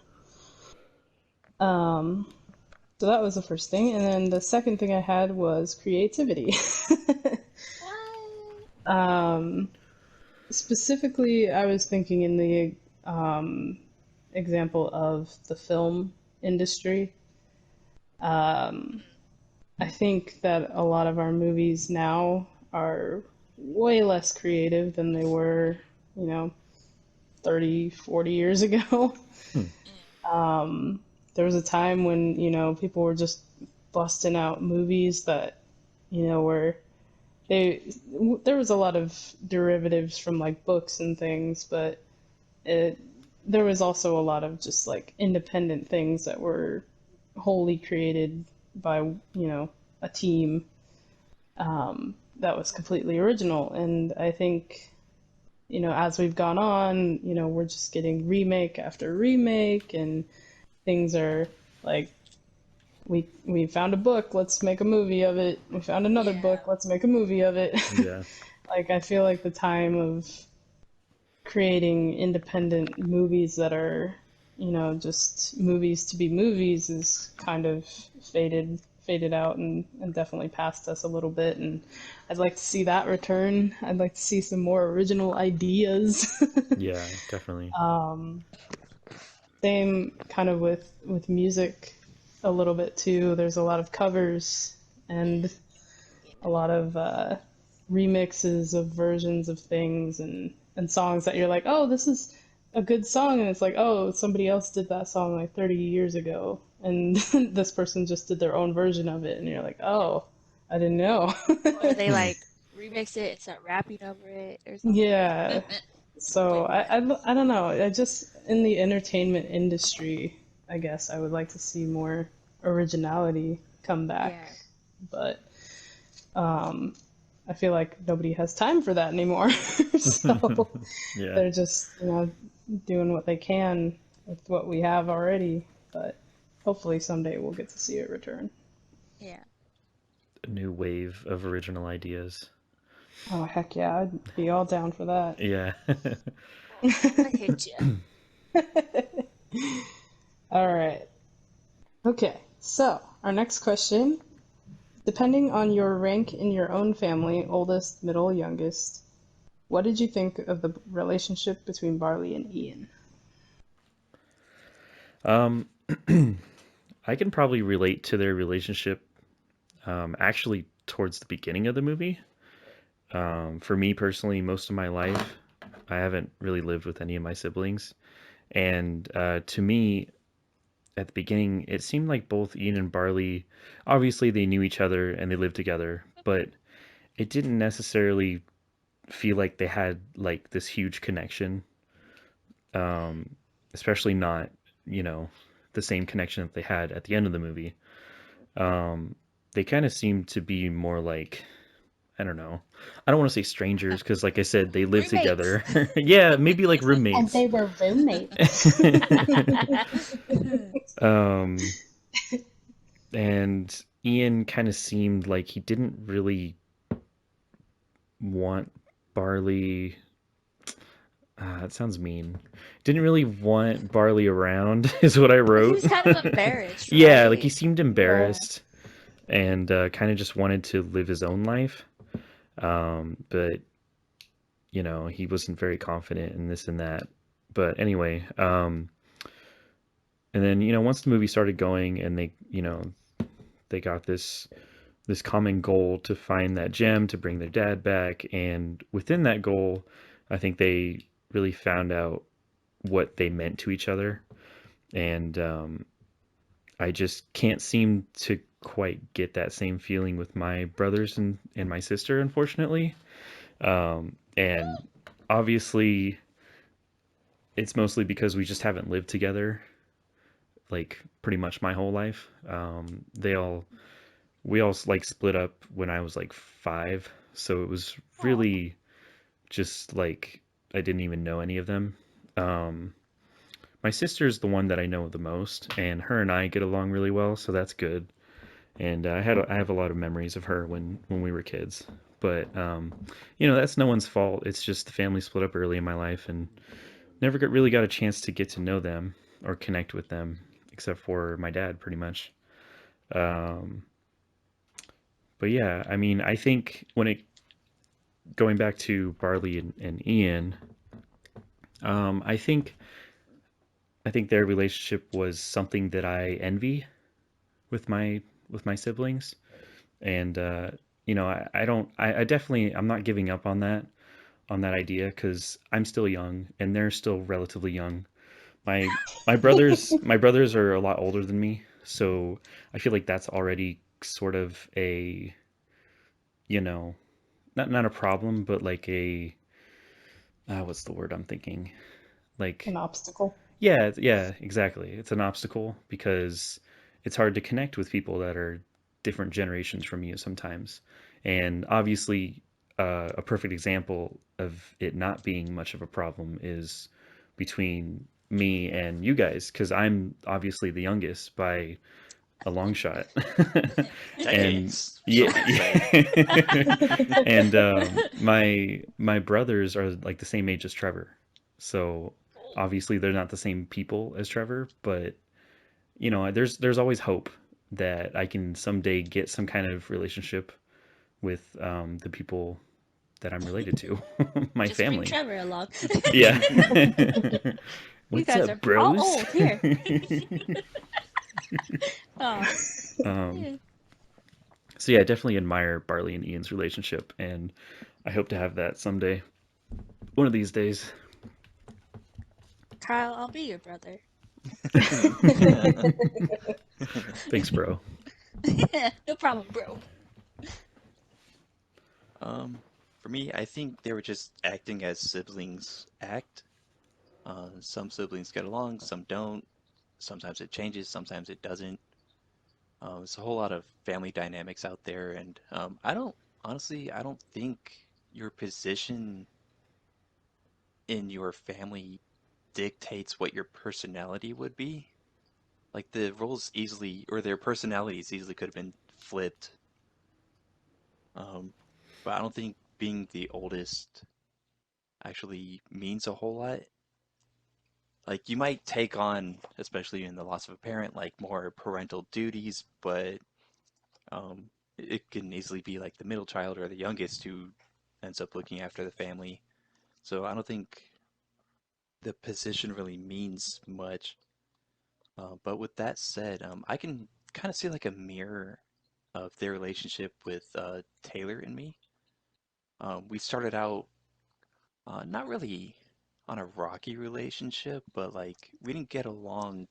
So that was the first thing, and then the second thing I had was creativity. What? Specifically, I was thinking in the example of the film industry. I think that a lot of our movies now are way less creative than they were, 30, 40 years ago. There was a time when, people were just busting out movies that, were there was a lot of derivatives from like books and things, but there was also a lot of just like independent things that were wholly created by a team that was completely original. And I think as we've gone on, we're just getting remake after remake, and things are like we found a book, let's make a movie of it. We found another book, let's make a movie of it. Yeah. Like I feel like the time of creating independent movies that are just movies to be movies is kind of faded out and definitely past us a little bit, and I'd like to see that return. I'd like to see some more original ideas. Yeah, definitely. Same kind of with music a little bit too. There's a lot of covers and a lot of remixes of versions of things and songs that you're like, oh, this is a good song, and it's like, oh, somebody else did that song like 30 years ago, and this person just did their own version of it, and you're like, oh, I didn't know. Or they like remix it and start rapping over it or something. Yeah. So I don't know. I just, in the entertainment industry, I guess I would like to see more originality come back. Yeah. But I feel like nobody has time for that anymore. So Yeah. they're just, doing what they can with what we have already. But hopefully someday we'll get to see it return. Yeah. A new wave of original ideas. Oh, heck yeah. I'd be all down for that. Yeah. I hate you. All right. Okay, so our next question. Depending on your rank in your own family, oldest, middle, youngest, what did you think of the relationship between Barley and Ian? I can probably relate to their relationship actually towards the beginning of the movie. For me personally, most of my life, I haven't really lived with any of my siblings. And to me, at the beginning, it seemed like both Ian and Barley, obviously they knew each other and they lived together, but it didn't necessarily feel like they had like this huge connection. Especially not, the same connection that they had at the end of the movie. They kind of seemed to be more like, I don't know. I don't want to say strangers because, like I said, they live Roommates. together. Yeah, maybe like And roommates. they were roommates. And Ian kind of seemed like he didn't really want Barley. That sounds mean. Didn't really want Barley around, is what I He wrote. was kind of embarrassed, Yeah, right? like he seemed embarrassed and kind of just wanted to live his own life. But he wasn't very confident in this and that. But anyway, and then once the movie started going and they got this common goal to find that gem to bring their dad back, and within that goal, I think they really found out what they meant to each other, and I just can't seem to quite get that same feeling with my brothers and my sister, unfortunately. And obviously it's mostly because we just haven't lived together like pretty much my whole life. They all we all like split up when I was like 5, so it was Aw. really just like I didn't even know any of them. Um, my sister's the one that I know the most, and her and I get along really well, so that's good. And I have a lot of memories of her when we were kids. But that's no one's fault. It's just the family split up early in my life, and never really got a chance to get to know them or connect with them, except for my dad, pretty much. Um, but yeah, I mean, I think when it going back to Barley and Ian, um, I think I think their relationship was something that I envy with my siblings, and I don't I definitely I'm not giving up on that idea because I'm still young and they're still relatively young. My my brothers are a lot older than me, so I feel like that's already sort of a you know not a problem, but like a what's the word I'm thinking? An Like obstacle. yeah, exactly. It's an obstacle because it's hard to connect with people that are different generations from you sometimes. And obviously, a perfect example of it not being much of a problem is between me and you guys, because I'm obviously the youngest by a long shot. And Decades, yeah, some might say. and my brothers are like the same age as Trevor, so obviously they're not the same people as Trevor, but there's always hope that I can someday get some kind of relationship with the people that I'm related to, my Just bring family. Trevor along. Yeah. You What's guys up, are all bros? old here. Oh, um, yeah. so yeah, I definitely admire Barley and Ian's relationship, and I hope to have that someday, one of these days. Kyle, I'll be your brother. Thanks, bro. No problem, bro. Um, for me, I think they were just acting as siblings act. Some siblings get along, some don't. Sometimes it changes, sometimes it doesn't. There's a whole lot of family dynamics out there, and I don't think your position in your family dictates what your personality would be. Like the roles easily, or their personalities easily could have been flipped. Um, but I don't think being the oldest actually means a whole lot. Like you might take on, especially in the loss of a parent, like more parental duties, but it can easily be like the middle child or the youngest who ends up looking after the family. So I don't think the position really means much. But with that said, I can kind of see like a mirror of their relationship with Taylor and me. We started out not really on a rocky relationship, but like we didn't get along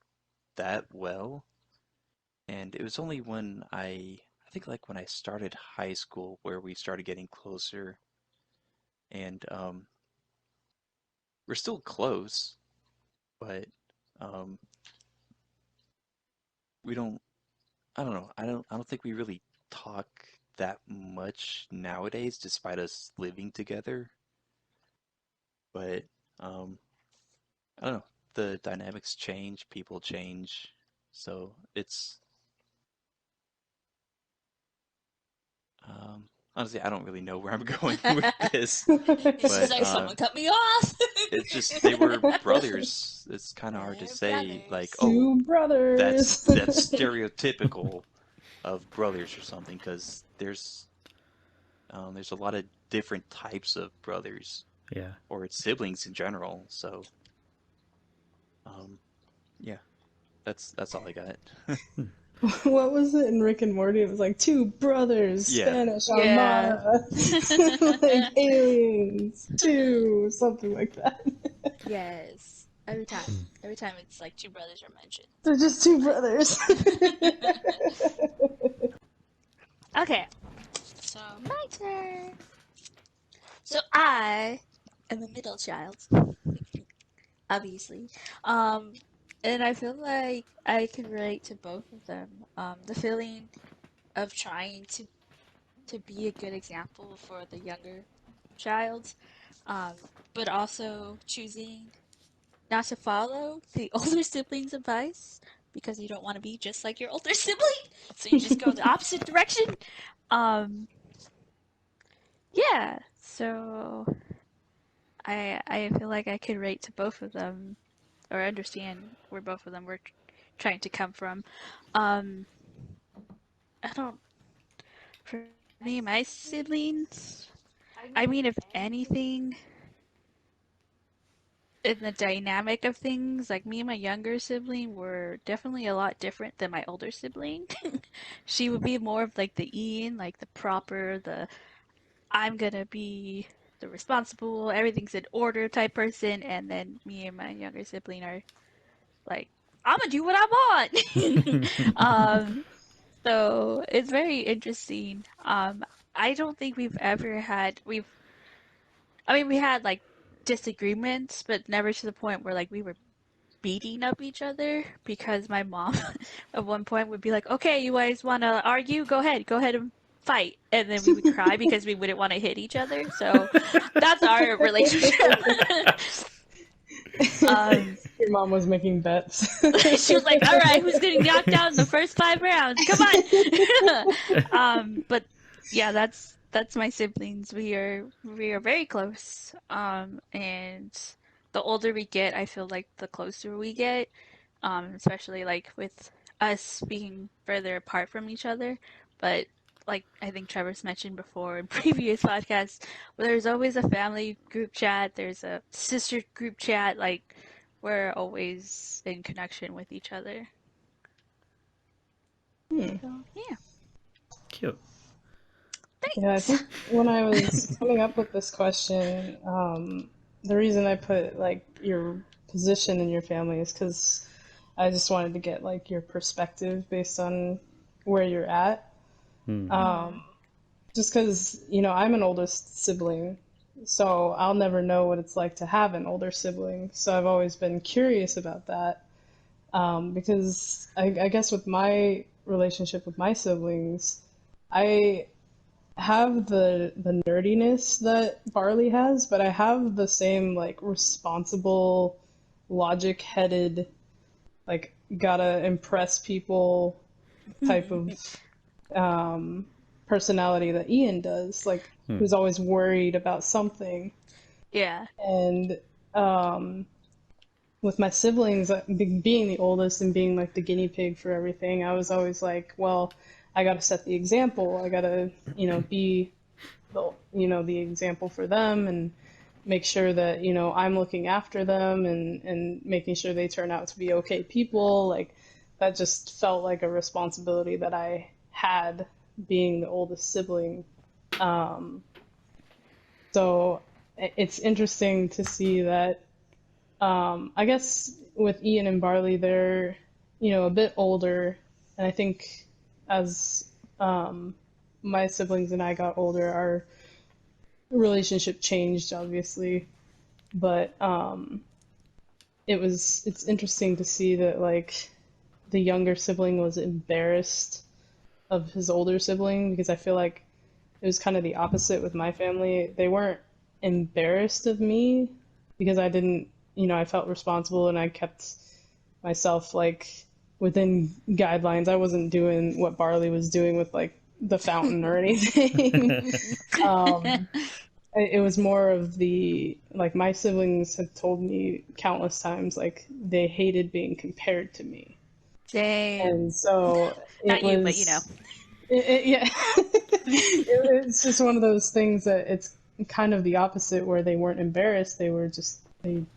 that well. And it was only when I think like when I started high school where we started getting closer. And we're still close, but um, we don't. I don't know. I don't think we really talk that much nowadays, despite us living together. But um, I don't know. The dynamics change, people change, so it's honestly I don't really know where I'm going with this, It's just but like someone cut me off. it's just they were brothers. It's kind of hard to They're say like, brothers. oh, Two brothers. that's stereotypical of brothers or something, because there's a lot of different types of brothers Yeah. or siblings in general. So um, yeah, that's all I got. What was it in Rick and Morty? It was like two brothers, Yeah, Spanish Yeah. Armada, like aliens, two, something like that. Yes. Every time it's like two brothers are mentioned. They're just two brothers. Okay, so my turn. So I am a middle child, obviously. And I feel like I can relate to both of them. The feeling of trying to be a good example for the younger child, um, but also choosing not to follow the older sibling's advice because you don't want to be just like your older sibling, so you just go the opposite direction. Um, yeah, so I feel like I could relate to both of them or understand where both of them were trying to come from. Um, I don't. For me, my siblings. I mean, if anything, in the dynamic of things, like me and my younger sibling were definitely a lot different than my older sibling. She would be more of like the Ian, like the proper, the I'm gonna be the responsible, everything's in order type person, and then me and my younger sibling are like, I'm gonna do what I want. So it's very interesting. I don't think we've ever had I mean we had like disagreements, but never to the point where like we were beating up each other because my mom at one point would be like, okay, you guys want to argue? Go ahead and fight. And then we would cry because we wouldn't want to hit each other. So that's our relationship. Your mom was making bets. She was like, all right, who's getting knocked out in the first 5 rounds? Come on. But yeah, that's my siblings. We are very close. And the older we get, I feel like the closer we get. Especially like with us being further apart from each other. But like I think Trevor's mentioned before in previous podcasts, there's always a family group chat, there's a sister group chat, like we're always in connection with each other. Hmm. So yeah. Cute. Yeah, I Thanks. think when I was coming up with this question, the reason I put like your position in your family is because I just wanted to get like your perspective based on where you're at. Hmm. Just because, I'm an oldest sibling, so I'll never know what it's like to have an older sibling. So I've always been curious about that. Because I guess with my relationship with my siblings, I have the nerdiness that Barley has, but I have the same like responsible, logic-headed, like gotta impress people type of personality that Ian does. Like who's always worried about something. Yeah. And with my siblings, being the oldest and being like the guinea pig for everything, I was always like, well, I got to set the example. I got to, be the example for them and make sure that, I'm looking after them and making sure they turn out to be okay people. Like that just felt like a responsibility that I had being the oldest sibling. So it's interesting to see that I guess with Ian and Barley, they're, a bit older. And I think as my siblings and I got older, our relationship changed, obviously. But it's interesting to see that, like, the younger sibling was embarrassed of his older sibling because I feel like it was kind of the opposite with my family. They weren't embarrassed of me because I didn't, I felt responsible and I kept myself like within guidelines. I wasn't doing what Barley was doing with like the fountain or anything. It was more of the like my siblings have told me countless times like they hated being compared to me, Damn. and so it Not you, but you know. was yeah. It's just one of those things that it's kind of the opposite where they weren't embarrassed, they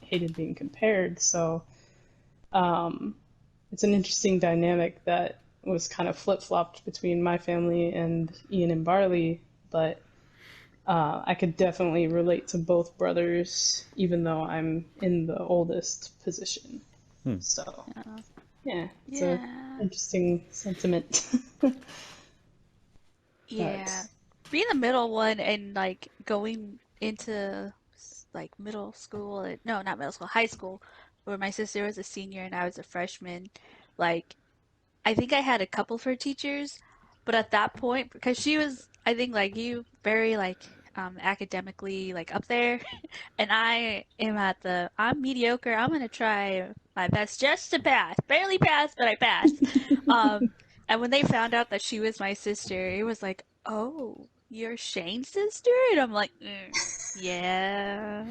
hated being compared. So it's an interesting dynamic that was kind of flip-flopped between my family and Ian and Barley, but I could definitely relate to both brothers even though I'm in the oldest position. So yeah, it's a Yeah. interesting sentiment. Yeah. But Being the middle one and like going into like middle school, no, not middle school, high school, where my sister was a senior and I was a freshman, like I think I had a couple for teachers, But at that point, because she was, I think, like you, very like academically like up there, and I am I'm mediocre. I'm gonna try my best just to pass, barely pass, but I passed. Um, and when they found out that she was my sister, it was like, oh, you're Shane's sister, and I'm like, yeah.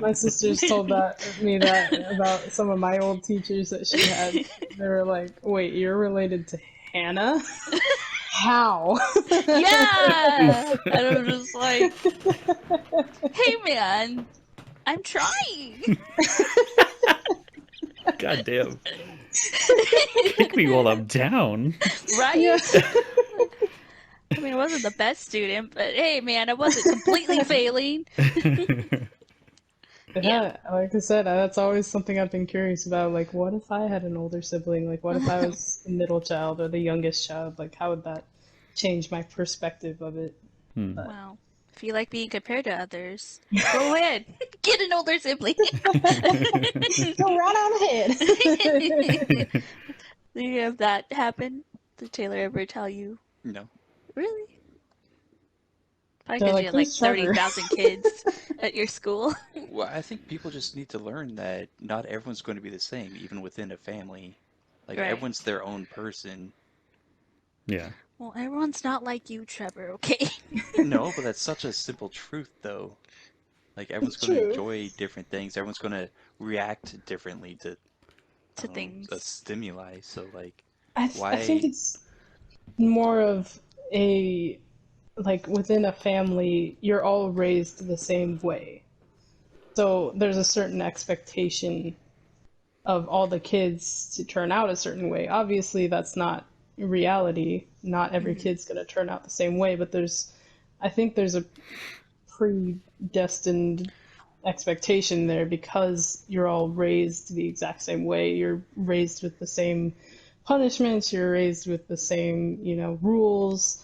My sisters told me that about some of my old teachers that she had. They were like, "Wait, you're related to Hannah? How?" Yeah, and I'm just like, hey man, I'm trying. God damn. Kick me while I'm down. Right? Yeah. I mean, I wasn't the best student, but hey, man, I wasn't completely failing. Yeah, like I said, that's always something I've been curious about. Like, what if I had an older sibling? Like, what if I was the middle child or the youngest child? Like, how would that change my perspective of it? But Well, if you like being compared to others, go ahead. Get an older sibling. go right on ahead. Do you have that happen? Did Taylor ever tell you? No. Really? Probably They're because like, you had like "Who's Trevor?" 30,000 kids at your school. Well, I think people just need to learn that not everyone's going to be the same, even within a family. Like, Right. everyone's their own person. Yeah. Well, everyone's not like you, Trevor, okay? No, but that's such a simple truth, though. Like, everyone's It's going to true. enjoy different things. Everyone's going to react differently to, I To don't know, a things. stimuli. So, like, I think why? it's more of a like within a family, you're all raised the same way. So there's a certain expectation of all the kids to turn out a certain way. Obviously, that's not reality. Not every kid's going to turn out the same way, but I think there's a predestined expectation there because you're all raised the exact same way. You're raised with the same punishments, you're raised with the same, rules.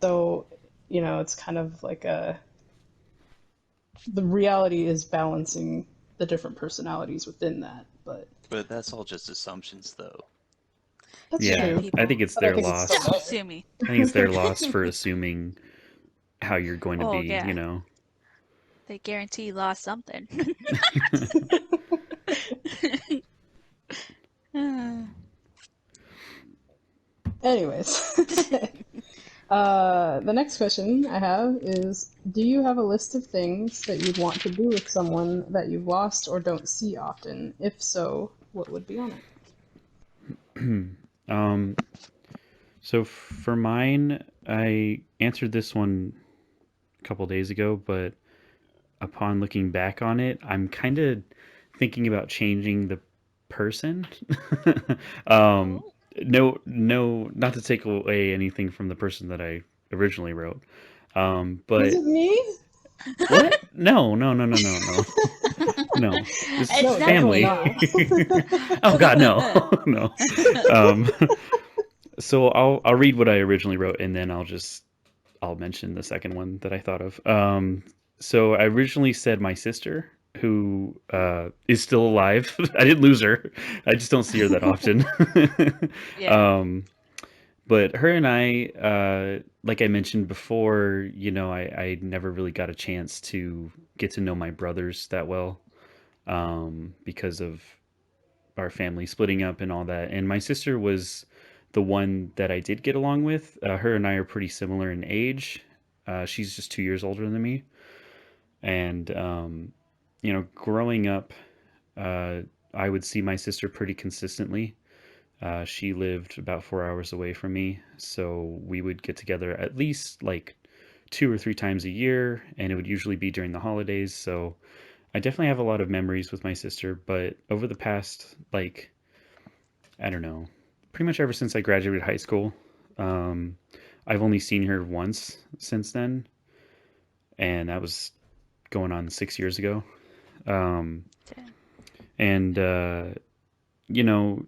So, it's kind of like the reality is balancing the different personalities within that, but But that's all just assumptions, though. that's Yeah. true. People. I think it's But I their think it's still loss. Stop better. assuming. I think it's their loss for assuming how you're going to Oh, be, yeah. you know. They guarantee you lost something. Anyways, the next question I have is, do you have a list of things that you'd want to do with someone that you've lost or don't see often? If so, what would be on it? So for mine, I answered this one a couple days ago, but upon looking back on it, I'm kind of thinking about changing the person. um, Oh. no, not to take away anything from the person that I originally wrote. Was But it me? what? No, no, no, no, no, no, no. This is It's No, definitely definitely family. not. Oh God, no, no. Um, so I'll read what I originally wrote, and then I'll mention the second one that I thought of. So I originally said my sister, who is still alive. I didn't lose her. I just don't see her that often. Yeah. But her and I, like I mentioned before, I never really got a chance to get to know my brothers that well, because of our family splitting up and all that. And my sister was the one that I did get along with. Her and I are pretty similar in age. She's just 2 years older than me. And, growing up, I would see my sister pretty consistently. She lived about 4 hours away from me. So we would get together at least like 2 or 3 times a year. And it would usually be during the holidays. So I definitely have a lot of memories with my sister. But over the past, like, I don't know, pretty much ever since I graduated high school, I've only seen her once since then, and that was going on 6 years ago. Um, Damn. and you know,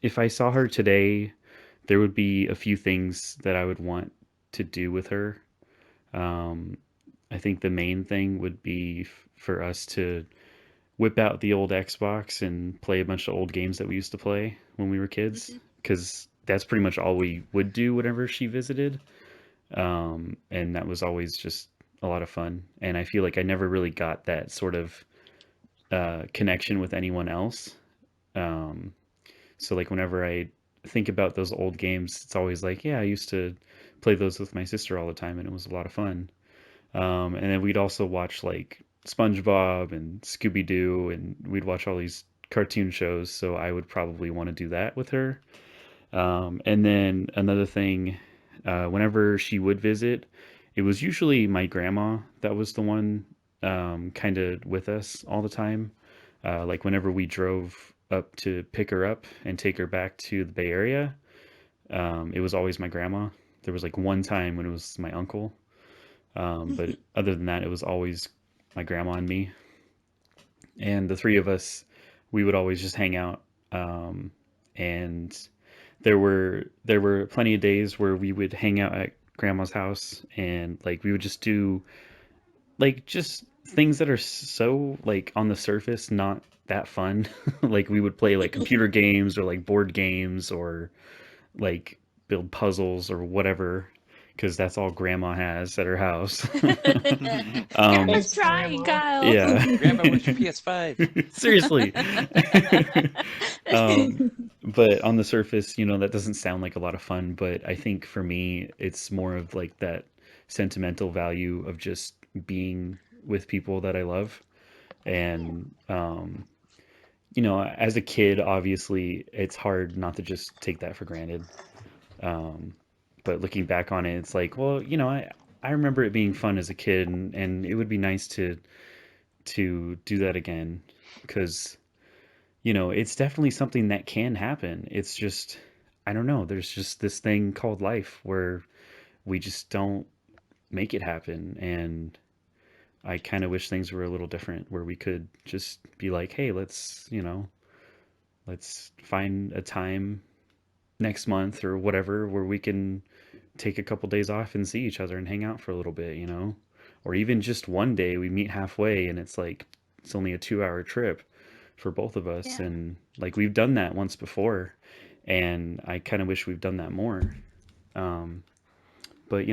if I saw her today, there would be a few things that I would want to do with her. Um, I think the main thing would be for us to whip out the old Xbox and play a bunch of old games that we used to play when we were kids. Because that's pretty much all we would do whenever she visited. And that was always just a lot of fun. And I feel like I never really got that sort of connection with anyone else. Um, so like whenever I think about those old games, it's always like, yeah, I used to play those with my sister all the time, and it was a lot of fun. And then we'd also watch like SpongeBob and Scooby Doo, and we'd watch all these cartoon shows. So I would probably want to do that with her. And then another thing, whenever she would visit, it was usually my grandma that was the one kind of with us all the time. Like whenever we drove up to pick her up and take her back to the Bay Area, it was always my grandma. There was like one time when it was my uncle, but other than that, it was always my grandma and me. And the three of us, we would always just hang out. And there were plenty of days where we would hang out at grandma's house, and like we would just do like just things that are so like on the surface not that fun. Like we would play like computer games or like board games or like build puzzles or whatever, because that's all grandma has at her house. Grandma's trying, Kyle. Yeah. Grandma, where's your PS5? Seriously. But on the surface, that doesn't sound like a lot of fun, but I think for me, it's more of like that sentimental value of just being with people that I love. And, as a kid, obviously, it's hard not to just take that for granted. But looking back on it, it's like, well, I remember it being fun as a kid, and it would be nice to do that again, because it's definitely something that can happen. It's just, I don't know, there's just this thing called life where we just don't make it happen. And I kind of wish things were a little different, where we could just be like, hey, let's find a time next month or whatever where we can take a couple days off and see each other and hang out for a little bit, or even just one day we meet halfway and it's like, it's only a 2-hour trip for both of us. Yeah. And like we've done that once before, and I kind of wish we've done that more. But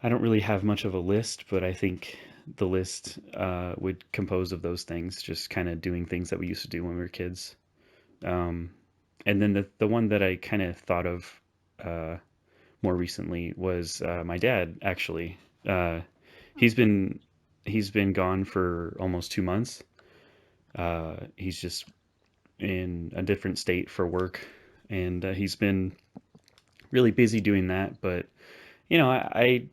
I don't really have much of a list, but I think the list would compose of those things, just kind of doing things that we used to do when we were kids. And then the one that I kind of thought of more recently was my dad, actually. He's been gone for almost 2 months. He's just in a different state for work, and he's been really busy doing that. But I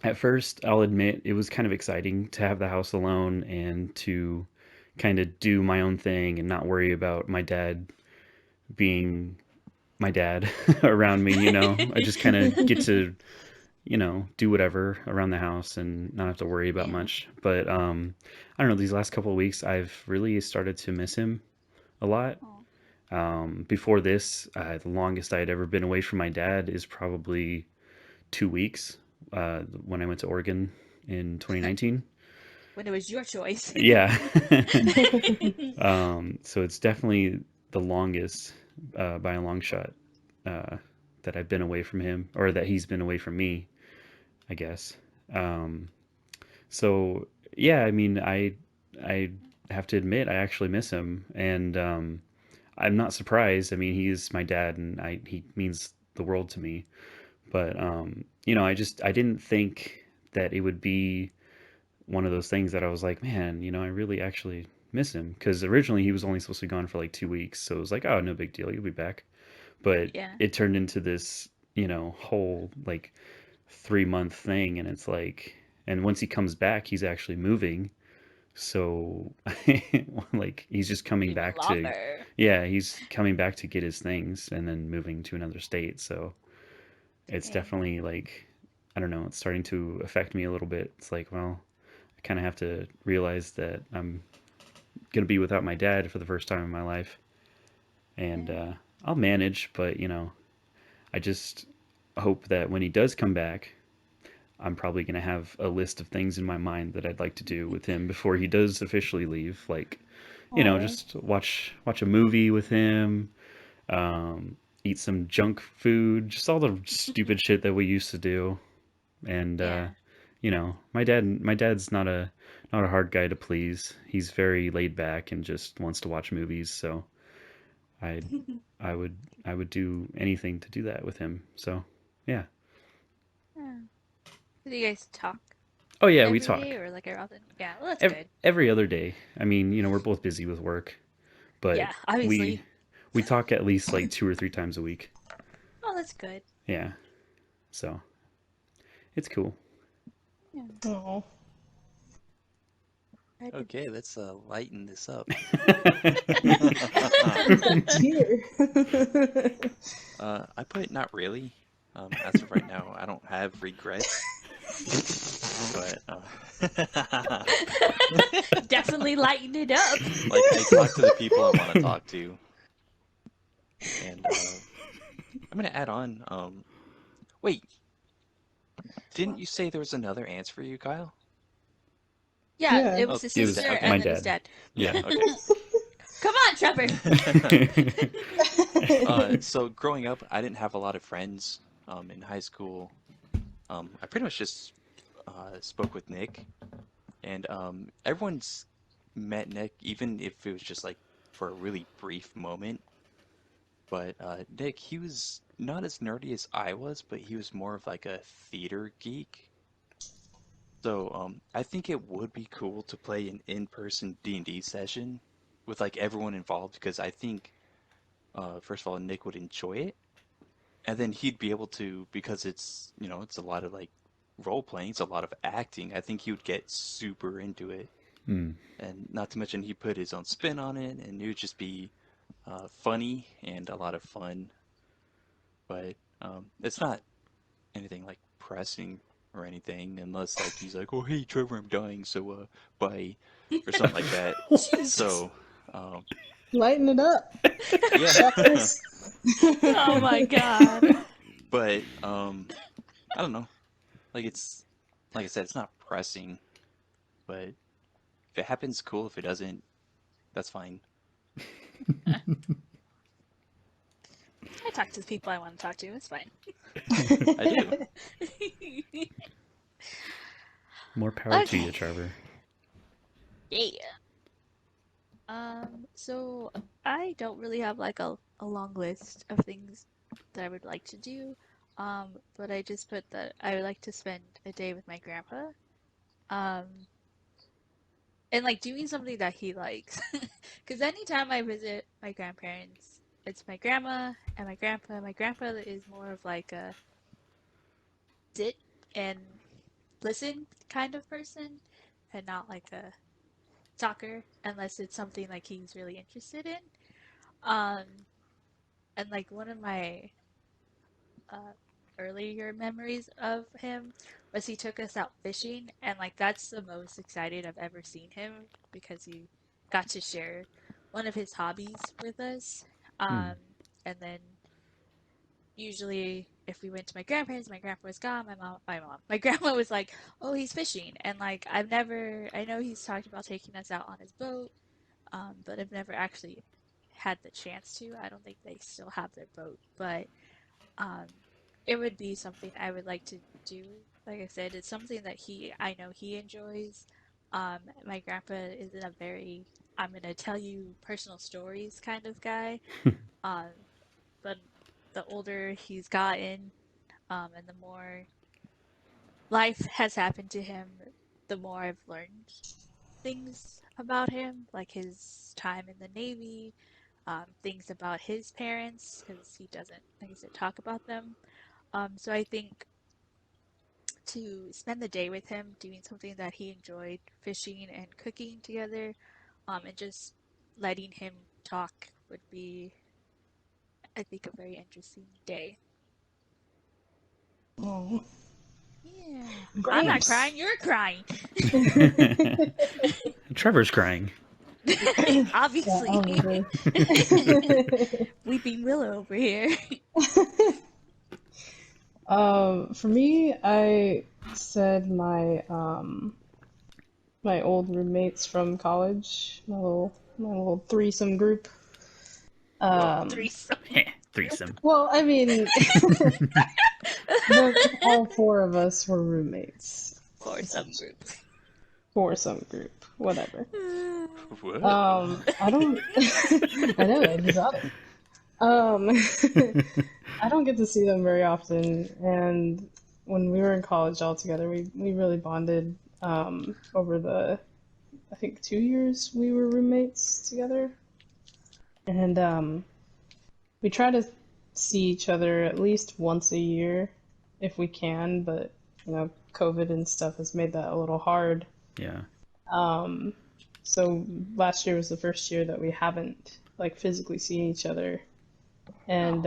at first, I'll admit, it was kind of exciting to have the house alone and to kind of do my own thing and not worry about my dad being my dad around me. I just kind of get to do whatever around the house and not have to worry about much. But I don't know, these last couple of weeks I've really started to miss him a lot. Before this, the longest I had ever been away from my dad is probably 2 weeks, when I went to Oregon in 2019. When it was your choice. Yeah. So it's definitely the longest by a long shot that I've been away from him, or that he's been away from me, I guess. So yeah, I mean, I have to admit I actually miss him, and I'm not surprised. I mean, he is my dad, and he means the world to me. But I didn't think that it would be one of those things that I was like, man, I really actually miss him, because originally he was only supposed to be gone for like 2 weeks, so it was like, oh, no big deal, you'll be back. But Yeah. it turned into this whole like 3-month thing, and it's like, and once he comes back, he's actually moving, so like he's just coming back Longer. he's coming back to get his things and then moving to another state. So it's Okay. definitely like, I don't know, it's starting to affect me a little bit. It's like, well, I kind of have to realize that I'm going to be without my dad for the first time in my life. And I'll manage, but, I just hope that when he does come back, I'm probably going to have a list of things in my mind that I'd like to do with him before he does officially leave. Like, Aw. just watch a movie with him, eat some junk food, just all the stupid shit that we used to do. And Yeah. you know, my dad's not a hard guy to please. He's very laid back and just wants to watch movies, so I I would I would do anything to do that with him. So, yeah. Yeah. Do you guys talk Oh yeah, we every day talk or like often? Yeah, well, that's every, good. every other day. I mean, you know, we're both busy with work, but Yeah, we obviously. we talk at least like 2 or 3 times a week. Oh, that's good. Yeah. So, it's cool. Yeah. Oh. I did. Okay, let's lighten this up. Dear. I put not really. As of right now, I don't have regrets, but Definitely lightened it up. like I talk to the people I want to talk to, and I'm gonna add on. Wait, didn't you say there was another answer for you, Kyle? Yeah, Yeah. it Oh, was his It was sister okay. my and then his dad. dad. Yeah. Yeah. Okay. Come on, Trevor. So growing up, I didn't have a lot of friends. In high school, I pretty much just spoke with Nick, and everyone's met Nick, even if it was just like for a really brief moment. But Nick, he was not as nerdy as I was, but he was more of like a theater geek. So I think it would be cool to play an in-person D&D session with like everyone involved because I think first of all Nick would enjoy it, and then he'd be able to because it's it's a lot of like role playing, it's a lot of acting. I think he would get super into it, Hmm. and not to mention he put his own spin on it, and it would just be funny and a lot of fun. But it's not anything like pressing or anything, unless like he's like, "Oh, hey, Trevor, I'm dying, so bye," or something like that. Jesus. So, um, Lighten it up, yeah. suckers. Oh my god. But I don't know. Like it's like I said, it's not pressing, but if it happens, cool. If it doesn't, that's fine. I talk to the people I want to talk to. It's fine. I do. More power to you, Okay. Trevor. Yeah. So I don't really have like a long list of things that I would like to do. But I just put that I would like to spend a day with my grandpa. Um, and like doing something that he likes. Because anytime I visit my grandparents, it's my grandma and my grandpa. My grandpa is more of like a sit and listen kind of person, and not like a talker unless it's something like he's really interested in. Um, and like one of my uh, earlier memories of him was he took us out fishing, and like that's the most excited I've ever seen him because he got to share one of his hobbies with us. Hmm. Um, and then usually if we went to my grandparents, my grandpa was gone, my grandma was like, "Oh, he's fishing," and like I know he's talked about taking us out on his boat, but I've never actually had the chance to. I don't think they still have their boat, but um, it would be something I would like to do. Like I said, it's something that I know he enjoys. My grandpa isn't a very, I'm gonna tell you personal stories kind of guy. Um, but the older he's gotten, and the more life has happened to him, the more I've learned things about him, like his time in the Navy, things about his parents, because he doesn't, like I said, talk about them. So I think to spend the day with him doing something that he enjoyed, fishing and cooking together, and just letting him talk would be, I think, a very interesting day. Oh. Yeah. I'm not Nice. crying, you're crying. Trevor's crying. Yeah, Obviously. Oliver. Weeping Willow over here. For me, I said my old roommates from college, my little threesome group. Threesome. Threesome. Well, I mean, all four of us were roommates For some group. for some group, whatever. What? I don't. I know, exotic. I don't get to see them very often, and when we were in college all together, we really bonded over the, I think, 2 years we were roommates together, and we try to see each other at least once a year if we can, but COVID and stuff has made that a little hard. Yeah. So last year was the first year that we haven't like physically seen each other, and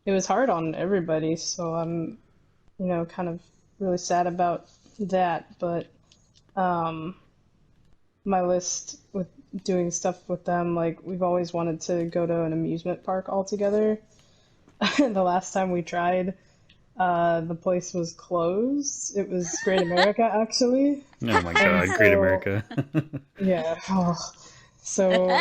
it was hard on everybody. So I'm, kind of really sad about that. But my list with doing stuff with them, like we've always wanted to go to an amusement park all together. The last time we tried, the place was closed. It was Great America, actually. Oh my God, Great America. Yeah. Oh. So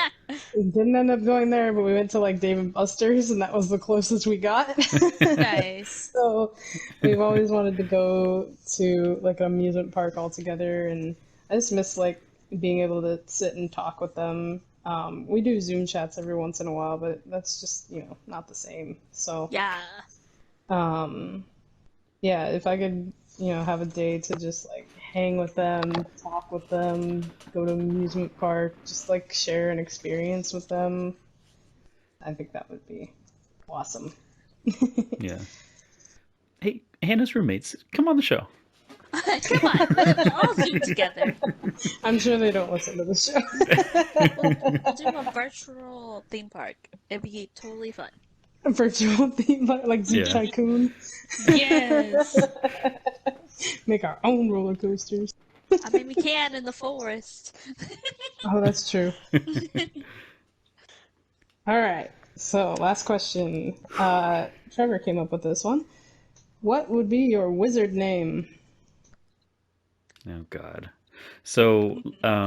we didn't end up going there, but we went to like Dave and Buster's, and that was the closest we got. Nice. So we've always wanted to go to like an amusement park all together, and I just miss like being able to sit and talk with them. We do Zoom chats every once in a while, but that's just, not the same. So Yeah. yeah, if I could, have a day to just like hang with them, talk with them, go to an amusement park, just like share an experience with them, I think that would be awesome. Yeah. Hey, Hannah's roommates, come on the show. Come on, let's all Zoom together. I'm sure they don't listen to the show. We'll do a virtual theme park. It'd be totally fun. A virtual theme park, like Zoom Yeah. Tycoon. Yes. Make our own roller coasters. I mean, we can in the forest. Oh, that's true. All right. So, last question. Trevor came up with this one. What would be your wizard name? Oh God. So, I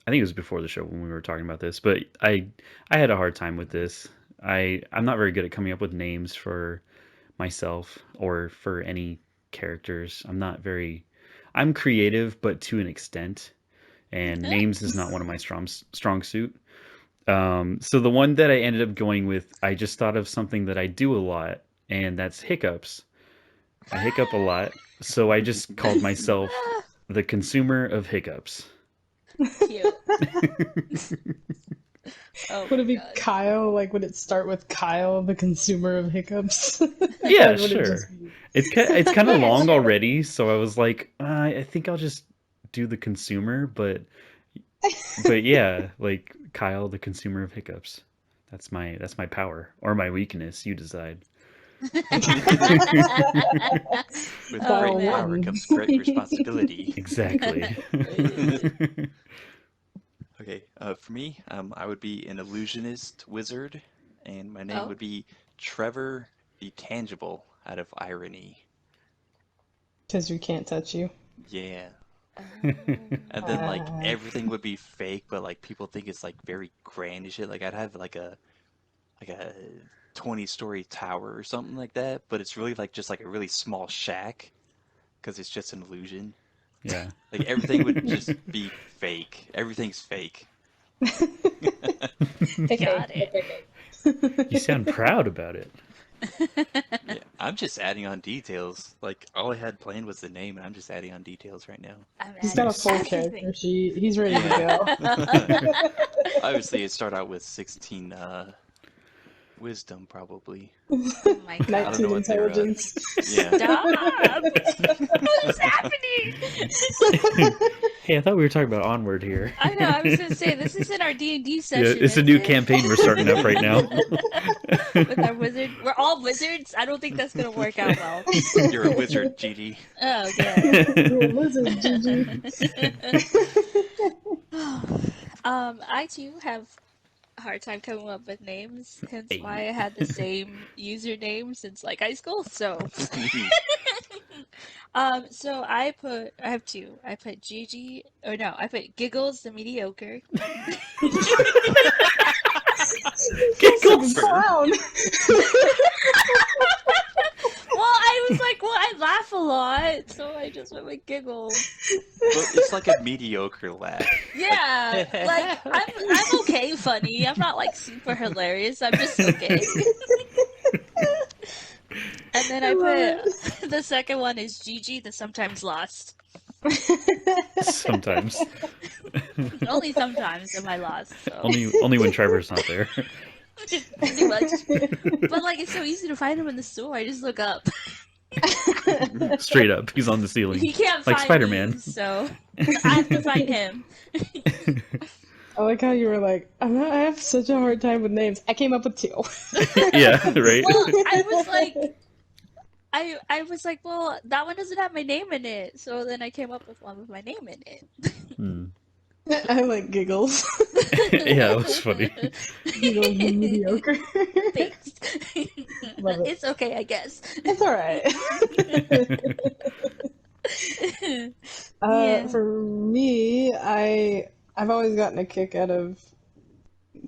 think it was before the show when we were talking about this, but I had a hard time with this. I'm not very good at coming up with names for myself or for any characters. I'm creative, but to an extent, and names is not one of my strong suit. So the one that I ended up going with, I just thought of something that I do a lot, and that's hiccups. I hiccup a lot, so I just called myself the consumer of hiccups. Cute. Oh Would my it be God. Kyle? Like, would it start with Kyle, the consumer of hiccups? Yeah, Or would it sure. just be- It's kind of Yeah, long sure. already, so I was like, I think I'll just do the consumer, but yeah, like Kyle, the consumer of hiccups. That's my power or my weakness. You decide. With Oh, great man. power comes great responsibility. Exactly. Okay, for me, I would be an illusionist wizard, and my name Oh. would be Trevor the Tangible out of irony. 'Cause we can't touch you. Yeah. Oh. And then like Ah. everything would be fake, but like people think it's like very grand and shit. Like I'd have like a 20-story tower or something like that, but it's really like just like a really small shack because it's just an illusion. Yeah. Like everything would just be fake. Everything's fake. Got it. You sound proud about it. Yeah, I'm just adding on details. Like all I had planned was the name, and I'm just adding on details right now. I'm He's got a adding full everything. character sheet. He's ready to go. Obviously, it started out with 16 wisdom, probably. Oh my God. 19 know what they're, intelligence. Yeah. Stop! What's happening? Hey, I thought we were talking about Onward here. I know. I was gonna say this isn't our D&D Yeah, session. it's a is new it? campaign we're starting up right now. With our wizard. We're all wizards. I don't think that's gonna work out well. You're a wizard, GD. Oh yeah. You're a wizard, Gigi. I too have a hard time coming up with names, hence Hey. why I had the same username since like high school. So, so I have two. I put Gigi, or no, I put Giggles the mediocre. like a clown. Well, I was like, well, I laugh a lot, so I just went with giggle. Well, it's like a mediocre laugh. Yeah, like I'm okay funny. I'm not like super hilarious. I'm just okay. And then I put the second one is Gigi, the sometimes lost. Sometimes. Only sometimes am I lost. So. Only when Trevor's not there. Pretty much. But like it's so easy to find him in the store. I just look up. Straight up, he's on the ceiling. He can't like find Spider-Man. me, so I have to find him. I like how you were like, I have such a hard time with names. I came up with 2. Yeah, right. Well, I was like, well, that one doesn't have my name in it. So then I came up with one with my name in it. Hmm. I like giggles. Yeah, it was funny. Giggles and mediocre. Thanks. Love it. It's okay, I guess. It's alright. Yeah. For me, I've always gotten a kick out of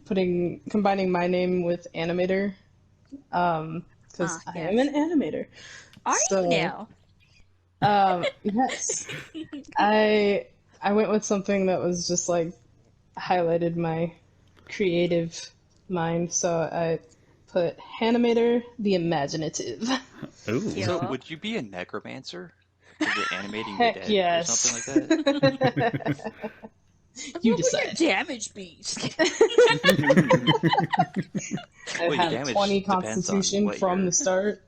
combining my name with animator, because I am an animator. Are So, you now? Yes, I went with something that was just like highlighted my creative mind, so I put Hanimator the Imaginative. Ooh. Yeah. So, would you be a necromancer? Is it animating the Heck dead yes. or something like that? You What would your decide. damage be? I Well, your have damage 20 depends on constitution what from you're- the start.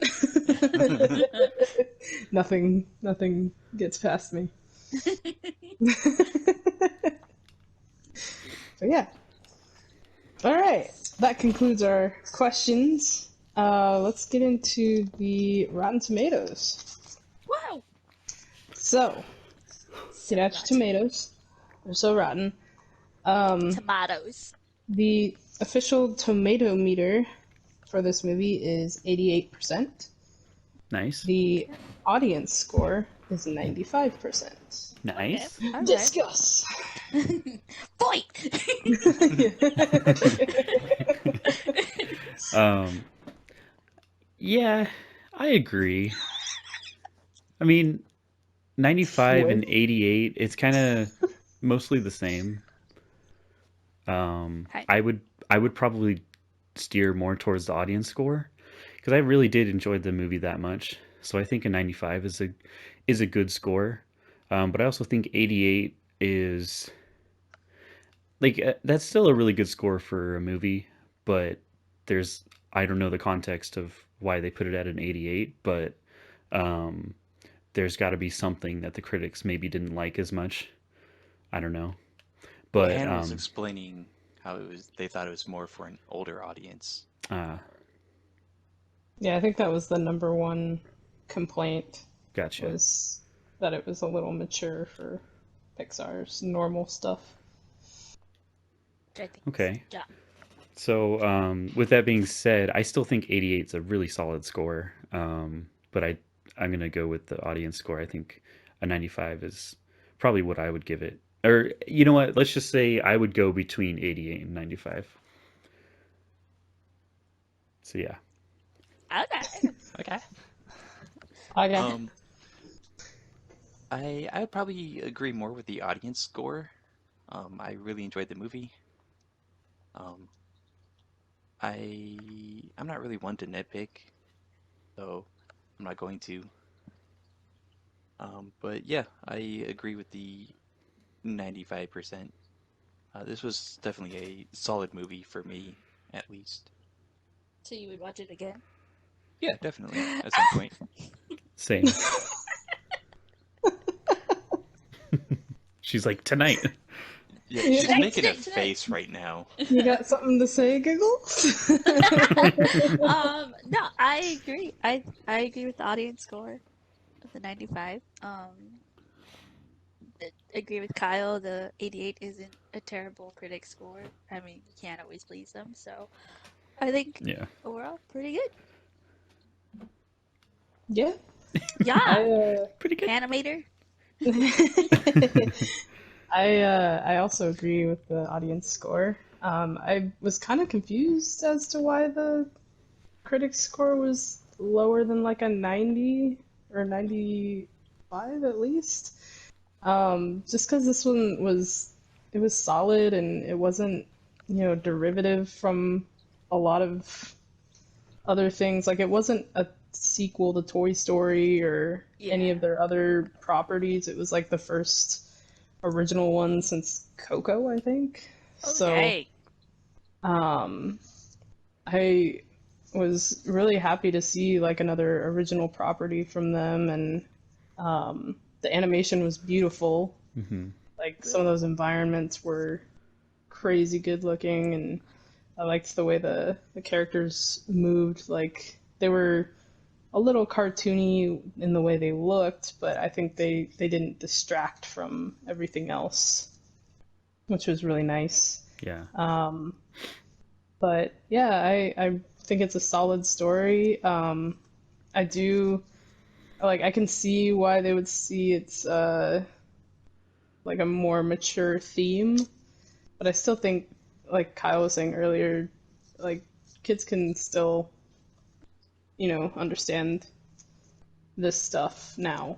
Nothing gets past me. So yeah. All right, that concludes our questions. Let's get into the Rotten Tomatoes. Wow. So, get out your tomatoes. They're so rotten. Tomatoes. The official tomato meter for this movie is 88%. Nice. The audience score is 95%. Nice. All right. Discuss. Fight. Yeah, I agree. I mean, 95 and 88, it's kind of mostly the same. Hi. I would probably steer more towards the audience score because I really did enjoy the movie that much. So I think a 95 is a good score. But I also think 88 is like that's still a really good score for a movie, but I don't know the context of why they put it at an 88, but there's got to be something that the critics maybe didn't like as much. I don't know. But Hannah was explaining how they thought it was more for an older audience. Yeah, I think that was the number one complaint, gotcha. was that it was a little mature for Pixar's normal stuff. I think Okay. yeah. So, with that being said, I still think 88 is a really solid score. But I'm gonna go with the audience score. I think a 95 is probably what I would give it. Or you know what? Let's just say I would go between 88 and 95. So yeah. Okay. Okay. Okay. I would probably agree more with the audience score. I really enjoyed the movie. I'm not really one to nitpick, so I'm not going to. But yeah, I agree with the 95%. This was definitely a solid movie for me, at least. So you would watch it again? Yeah, definitely, at some point. Same. She's like, tonight. Yeah, she's Tonight, making a tonight. face right now. You got something to say, Giggles? No, I agree. I agree with the audience score of the 95. I agree with Kyle. The 88 isn't a terrible critic score. I mean, you can't always please them, so I think Yeah. overall pretty good. Yeah. Yeah, Pretty good. animator. I also agree with the audience score. I was kind of confused as to why the critic score was lower than like a 90 or 95 at least. Just because this one it was solid and it wasn't, derivative from a lot of other things. Like it wasn't a sequel to Toy Story or any Yeah. of their other properties. It was like the first original one since Coco, I think. Oh, So, dang. I was really happy to see like another original property from them, and the animation was beautiful. Hmm. Like some of those environments were crazy good looking, and I liked the way the characters moved. Like they were a little cartoony in the way they looked, but I think they didn't distract from everything else, which was really nice. Yeah. But yeah, I think it's a solid story. I do I can see why they would see it's like a more mature theme, but I still think, like Kyle was saying earlier, like kids can still, understand this stuff now.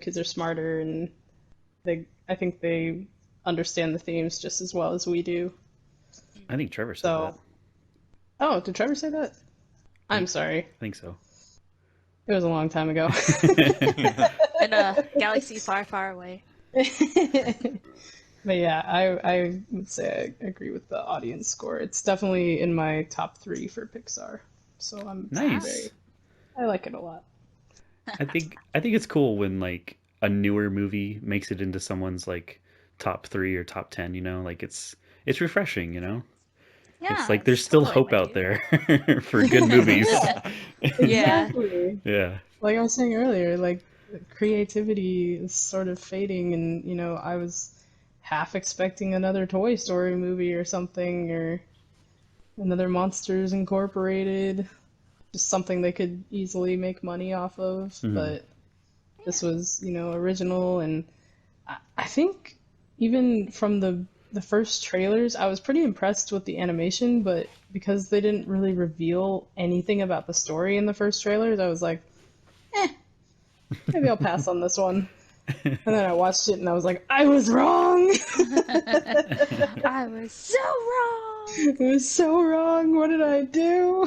Kids are smarter and I think they understand the themes just as well as we do. I think Trevor said So, oh, did Trevor say that? I'm sorry. I think so. It was a long time ago. In a galaxy far, far away. But yeah, I would say I agree with the audience score. It's definitely in my top 3 for Pixar. So Nice. I like it a lot. I think it's cool when like a newer movie makes it into someone's like top 3 or top 10, like it's refreshing, Yeah. It's like there's still totally hope my out dude. there for good movies. Yeah. Yeah. Exactly. Yeah. Like I was saying earlier, like creativity is sort of fading, and I was half expecting another Toy Story movie or something, or another Monsters Incorporated, just something they could easily make money off of. Mhm. But this was, original, and I think even from the first trailers, I was pretty impressed with the animation, but because they didn't really reveal anything about the story in the first trailers, I was like, maybe I'll pass on this one. And then I watched it and I was like, I was wrong! I was so wrong. It was so wrong. What did I do?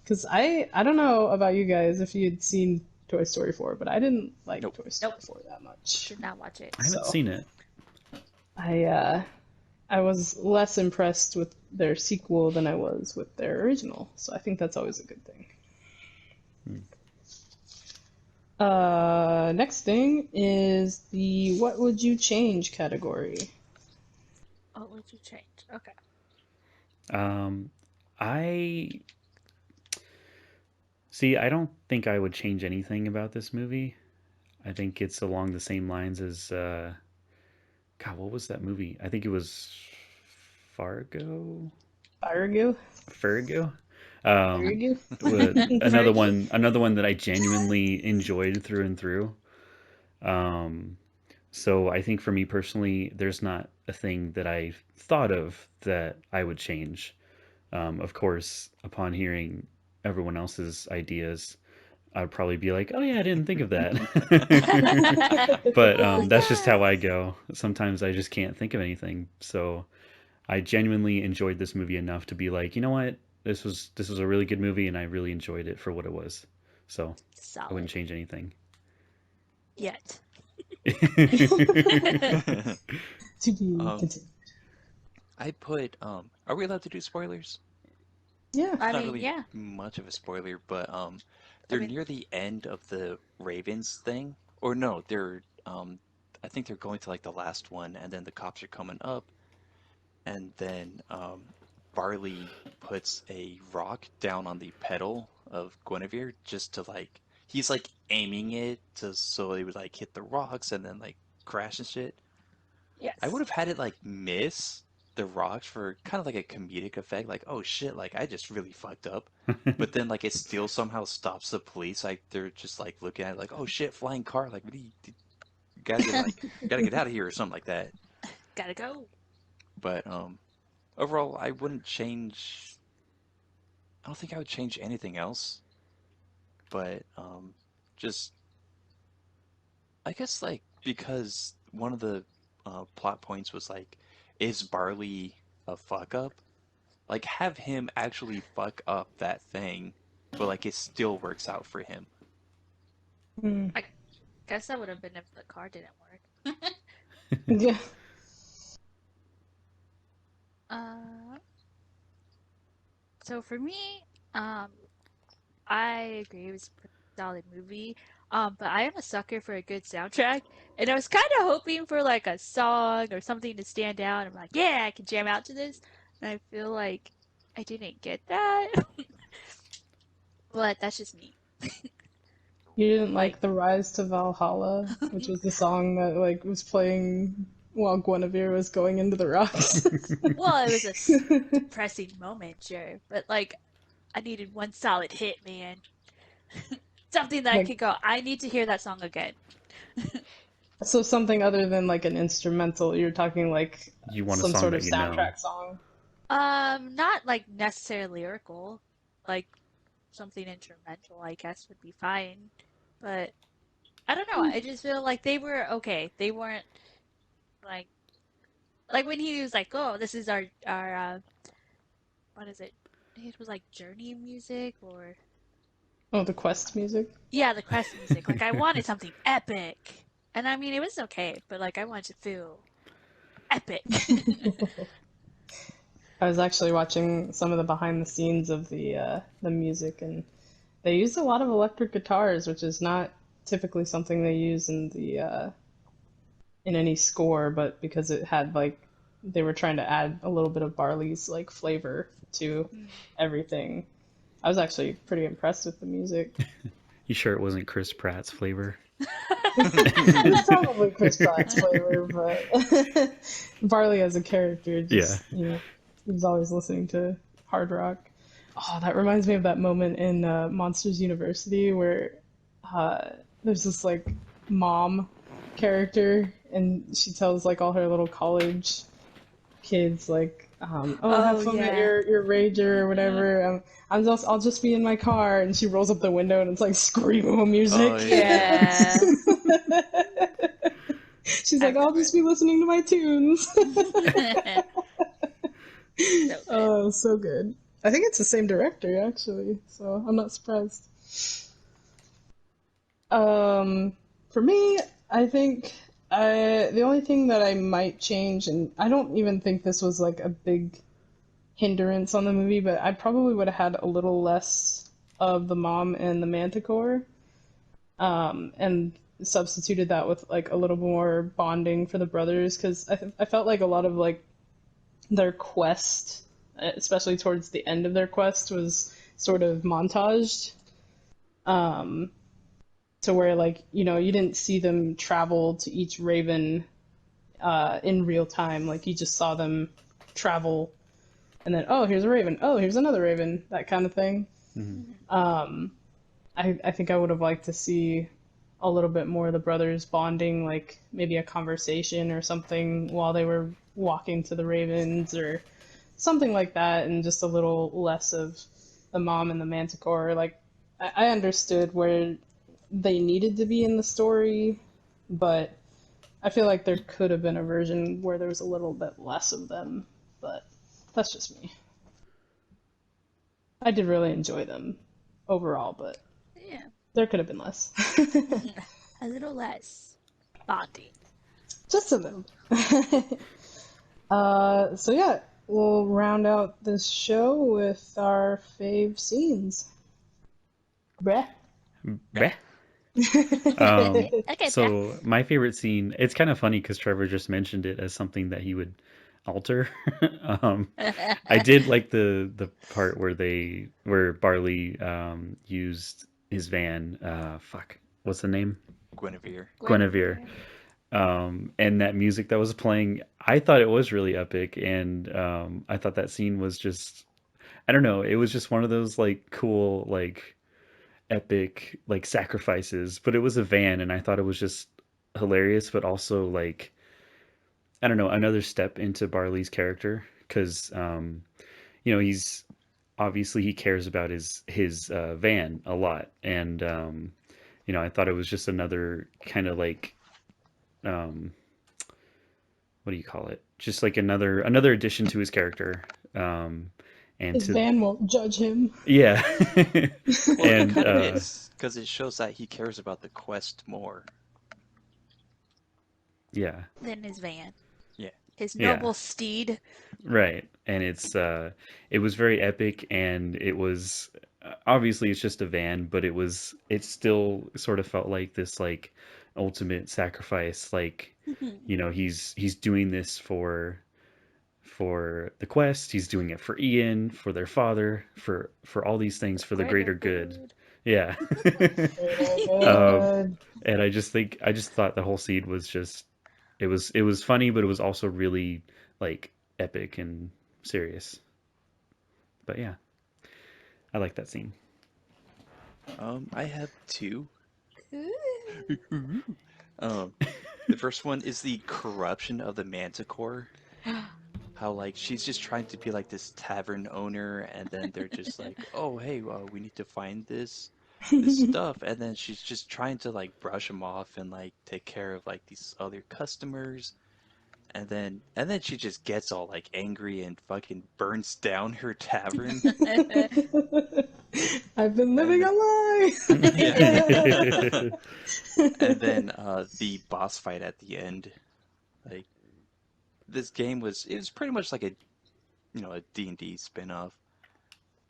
Because I don't know about you guys if you'd seen Toy Story 4, but I didn't like Nope. Toy Story Nope. 4 that much. Did not watch it. I haven't So- seen it. I was less impressed with their sequel than I was with their original, so I think that's always a good thing. Next thing is the what would you change category. What would you change? Okay. I see. I don't think I would change anything about this movie. I think it's along the same lines as God. What was that movie? I think it was Fargo. Fargo? Fargo. Fargo? Another one that I genuinely enjoyed through and through. So I think for me personally, there's not a thing that I thought of that I would change. Of course, upon hearing everyone else's ideas, I'd probably be like, "Oh yeah, I didn't think of that." But that's just how I go. Sometimes I just can't think of anything. So I genuinely enjoyed this movie enough to be like, you know what, this was a really good movie, and I really enjoyed it for what it was. So I wouldn't Solid. change anything. Yet. To be Um, continued. I put, are we allowed to do spoilers? Yeah. I Not mean, really yeah. much of a spoiler, but they're mean- near the end of the Ravens thing. Or no, they're I think they're going to like the last one, and then the cops are coming up, and then Barley puts a rock down on the pedal of Guinevere just to like he's like aiming it to so it would like hit the rocks and then like crash and shit. Yes. I would have had it like miss the rocks for kind of like a comedic effect, like oh shit, like I just really fucked up. But then like it still somehow stops the police, like they're just like looking at it like oh shit, flying car, like what do you guys are like gotta get out of here or something like that. Gotta go. But overall, I wouldn't change. I don't think I would change anything else. But just I guess like because one of the plot points was like, is Barley a fuck up? Like have him actually fuck up that thing, but like it still works out for him. Mm. I guess that would have been if the car didn't work. Yeah. Uh, so for me, um, I agree it was a pretty solid movie. But I am a sucker for a good soundtrack, and I was kind of hoping for like a song or something to stand out. I'm like, yeah, I can jam out to this, and I feel like I didn't get that. But that's just me. You didn't Like, like the Rise to Valhalla, which was the song that like was playing while Guinevere was going into the rocks. well, it was a depressing moment, sure, but like, I needed one solid hit, man. Something that I Like, could go, I need to hear that song again. so something other than like an instrumental, you're talking like You want a some song sort of that you know. soundtrack song. Not like necessarily lyrical. Like something instrumental, I guess would be fine. But I don't know. I just feel like they were okay. They weren't like when he was like, "Oh, this is our what is it?" It was like journey music or Oh, the Quest music. yeah, the quest music. Like I wanted something epic, and I mean it was okay, but like I wanted to feel epic. I was actually watching some of the behind the scenes of the music, and they used a lot of electric guitars, which is not typically something they use in any score, but because it had like they were trying to add a little bit of Barley's like flavor to everything. I was actually pretty impressed with the music. You sure it wasn't Chris Pratt's flavor? It's probably Chris Pratt's flavor, but Barley as a character, just he was always listening to hard rock. Oh, that reminds me of that moment in Monsters University where there's this like mom character, and she tells like all her little college kids like, "Oh, have Oh fun at yeah. your rager or whatever. I'll just be in my car," and she rolls up the window and it's like screamo music. Oh Yeah. She's I like, "I'll remember just be listening to my tunes." it. So good. Oh, so good. I think it's the same director actually, so I'm not surprised. For me, I think the only thing that I might change, and I don't even think this was like a big hindrance on the movie, but I probably would have had a little less of the mom and the manticore, and substituted that with like a little more bonding for the brothers, because I felt like a lot of like their quest, especially towards the end of their quest, was sort of montaged. Um, to where like you didn't see them travel to each raven in real time. Like you just saw them travel, and then oh, here's a raven. Oh, here's another raven. That kind of thing. Um, I think I would have liked to see a little bit more of the brothers bonding, like maybe a conversation or something while they were walking to the ravens or something like that, and just a little less of the mom and the manticore. Like I understood where they needed to be in the story, but I feel like there could have been a version where there was a little bit less of them, but that's just me. I did really enjoy them overall, but Yeah. there could have been less. A little less bonding. Just a little. So yeah, we'll round out this show with our fave scenes. Breh. Bleh. Okay, So my favorite scene, it's kind of funny because Trevor just mentioned it as something that he would alter. I did like the part where Barley used his van. What's the name? Guinevere. Guinevere. And that music that was playing, I thought it was really epic, and I thought that scene was just, I don't know, it was just one of those like cool like epic like sacrifices, but it was a van, and I thought it was just hilarious, but also like I don't know, another step into Barley's character because he's obviously he cares about his van a lot, and I thought it was just another kind of like um, what do you call it? Just like another addition to his character, and His to van won't judge him. yeah, Well, it and kind of is, because it shows that he cares about the quest more. yeah, Then his van. Yeah. His Yeah. noble steed. right, and it was very epic, and it was obviously it's just a van, but it still sort of felt like this like ultimate sacrifice, like he's doing this for the quest, he's doing it for Ian, for their father, for all these things, for the greater good. Yeah. um, and I just thought the whole scene was just it was funny, but it was also really like epic and serious. But yeah, I like that scene. I have two. Ooh. The first one is the corruption of the Manticore. How like she's just trying to be like this tavern owner, and then they're just like, oh hey, we need to find this stuff, and then she's just trying to like brush them off and like take care of like these other customers, and then she just gets all like angry and fucking burns down her tavern. I've been living a lie. Yeah. And then the boss fight at the end, like this game was pretty much like a D&D spin-off.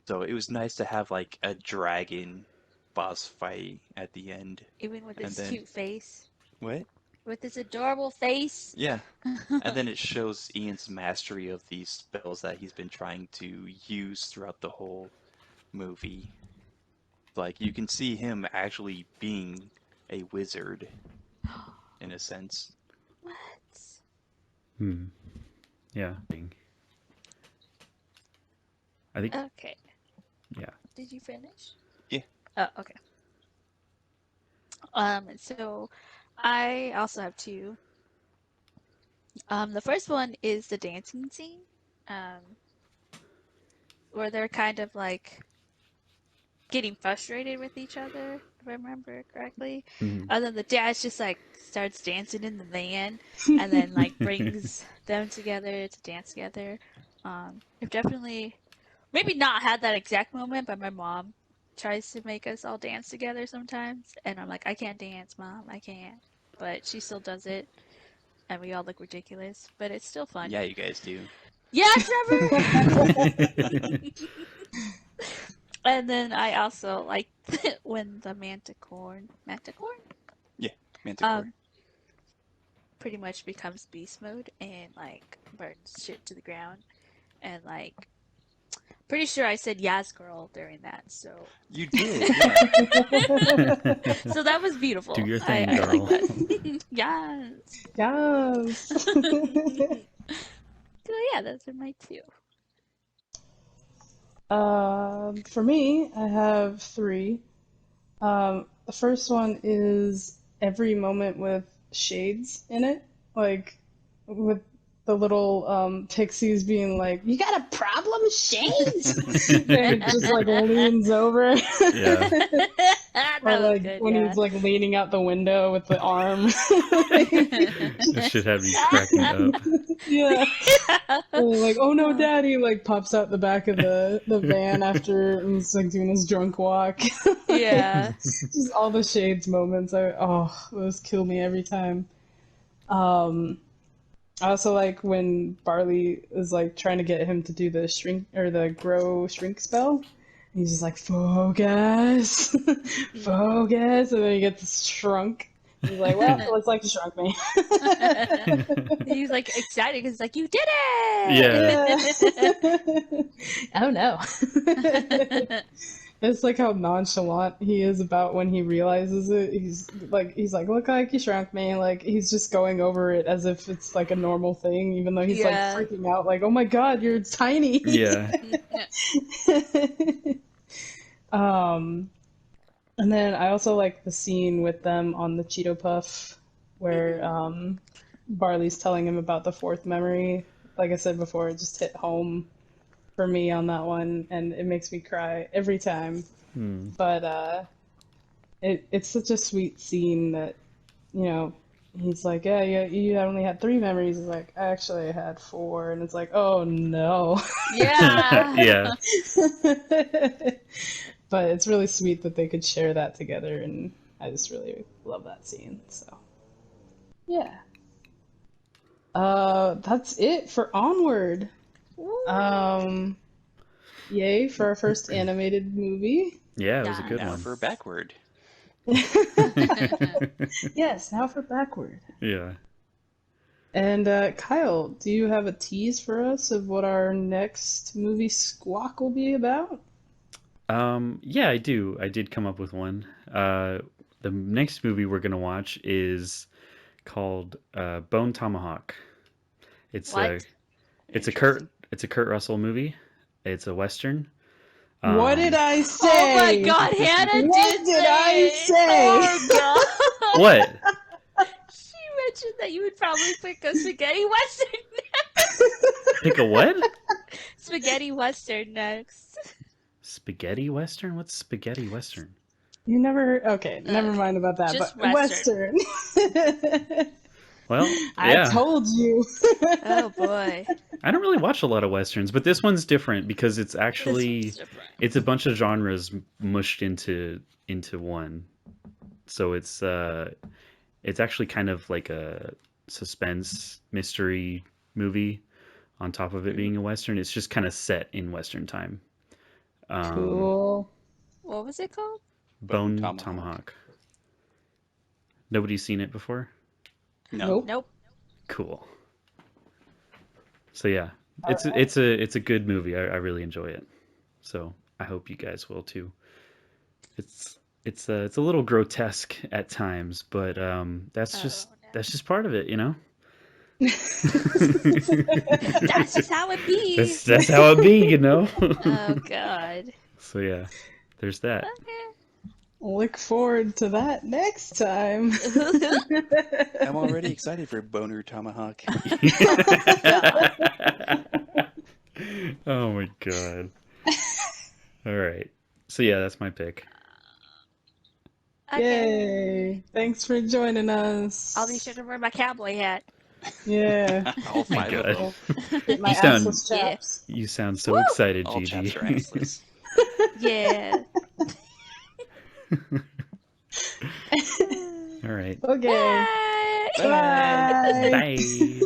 So it was nice to have like a dragon boss fight at the end. Even with And his then- cute face. What? With his adorable face. Yeah. And then it shows Ian's mastery of these spells that he's been trying to use throughout the whole movie. Like you can see him actually being a wizard in a sense. What? Yeah. I think Okay. yeah. Did you finish? Yeah. Oh, okay. So I also have two. The first one is the dancing scene, where they're kind of like getting frustrated with each other, if I remember correctly. Mhm. And then the dad just like starts dancing in the van, and then like brings them together to dance together. I've definitely maybe not had that exact moment, but my mom tries to make us all dance together sometimes, and I'm like, I can't dance, Mom, I can't. But she still does it, and we all look ridiculous, but it's still fun. Yeah, you guys do. Yeah, Trevor! And then I also like when the Manticore Manticore. pretty much becomes beast mode and like burns shit to the ground, and like pretty sure I said yes girl during that, so You did, yeah. so that was beautiful. Do your thing, I girl. like that. Yes. Yes. So yeah, those are my two. For me, I have three. The first one is every moment with shades in it, like with the little pixies being like, "You got a problem, Shades?" and it just like leans over. Yeah. That Or was like good, when yeah. he's like leaning out the window with the arm. That should have me cracking up. Yeah. And like, oh no, daddy, like pops out the back of the van after he's like doing his drunk walk. Yeah. Just all the shades moments. Those kill me every time. I also like when Barley is like trying to get him to do the shrink or the grow shrink spell. He's just like, focus, focus, and then he gets shrunk. He's like, well, it looks like you shrunk me. He's like excited because like, you did it! Oh no. It's like how nonchalant he is about when he realizes it. He's like, look like you shrunk me. Like he's just going over it as if it's like a normal thing, even though he's Yeah. like freaking out, like, oh my god, you're tiny. Yeah. And then I also like the scene with them on the Cheeto Puff where Barley's telling him about the fourth memory. Like I said before, it just hit home for me on that one, and it makes me cry every time. But it's such a sweet scene that, you know, he's like, yeah, you only had three memories. He's like, actually, I had four. And it's like, oh no. Yeah. Yeah. But it's really sweet that they could share that together, and I just really love that scene. So, yeah. That's it for Onward. Yay for our first animated movie. Yeah, it was a good Now one. for backward. Yes, now for Backward. Yeah. And Kyle, do you have a tease for us of what our next movie Squawk will be about? Yeah, I do. I did come up with one. The next movie we're gonna watch is called Bone Tomahawk. It's What? it's a Kurt Russell movie. It's a Western. What did I say? Oh my God, Hannah What did did I it. say? Oh God. What? She mentioned that you would probably pick a spaghetti western. Pick a what? Spaghetti western next. Spaghetti Western? What's spaghetti Western? You never. Okay, never mind about that. just But Western. Well, I yeah. told you. Oh boy. I don't really watch a lot of Westerns, but this one's different because it's This actually one's different. it's a bunch of genres mushed into one. So it's actually kind of like a suspense mystery movie on top of it being a Western. It's just kind of set in Western time. Cool. What was it called? Bone Tomahawk. Tomahawk. Nobody's seen it before? No. Nope. Nope. Cool. So yeah, it's a good movie. I really enjoy it. So I hope you guys will too. It's a little grotesque at times, but that's just part of it, you know. That's just how it be. That's how it be, you know. Oh God. So yeah, there's that. Okay. Look forward to that next time. I'm already excited for Boner Tomahawk. Oh my God. All right. So yeah, that's my pick. Okay. Yay. Thanks for joining us. I'll be sure to wear my cowboy hat. Yeah. All five of them. Get my You sound- assless chaps. You sound so excited, All Gigi. chaps are assless. Yeah. All right. Okay. Bye. Bye. Bye.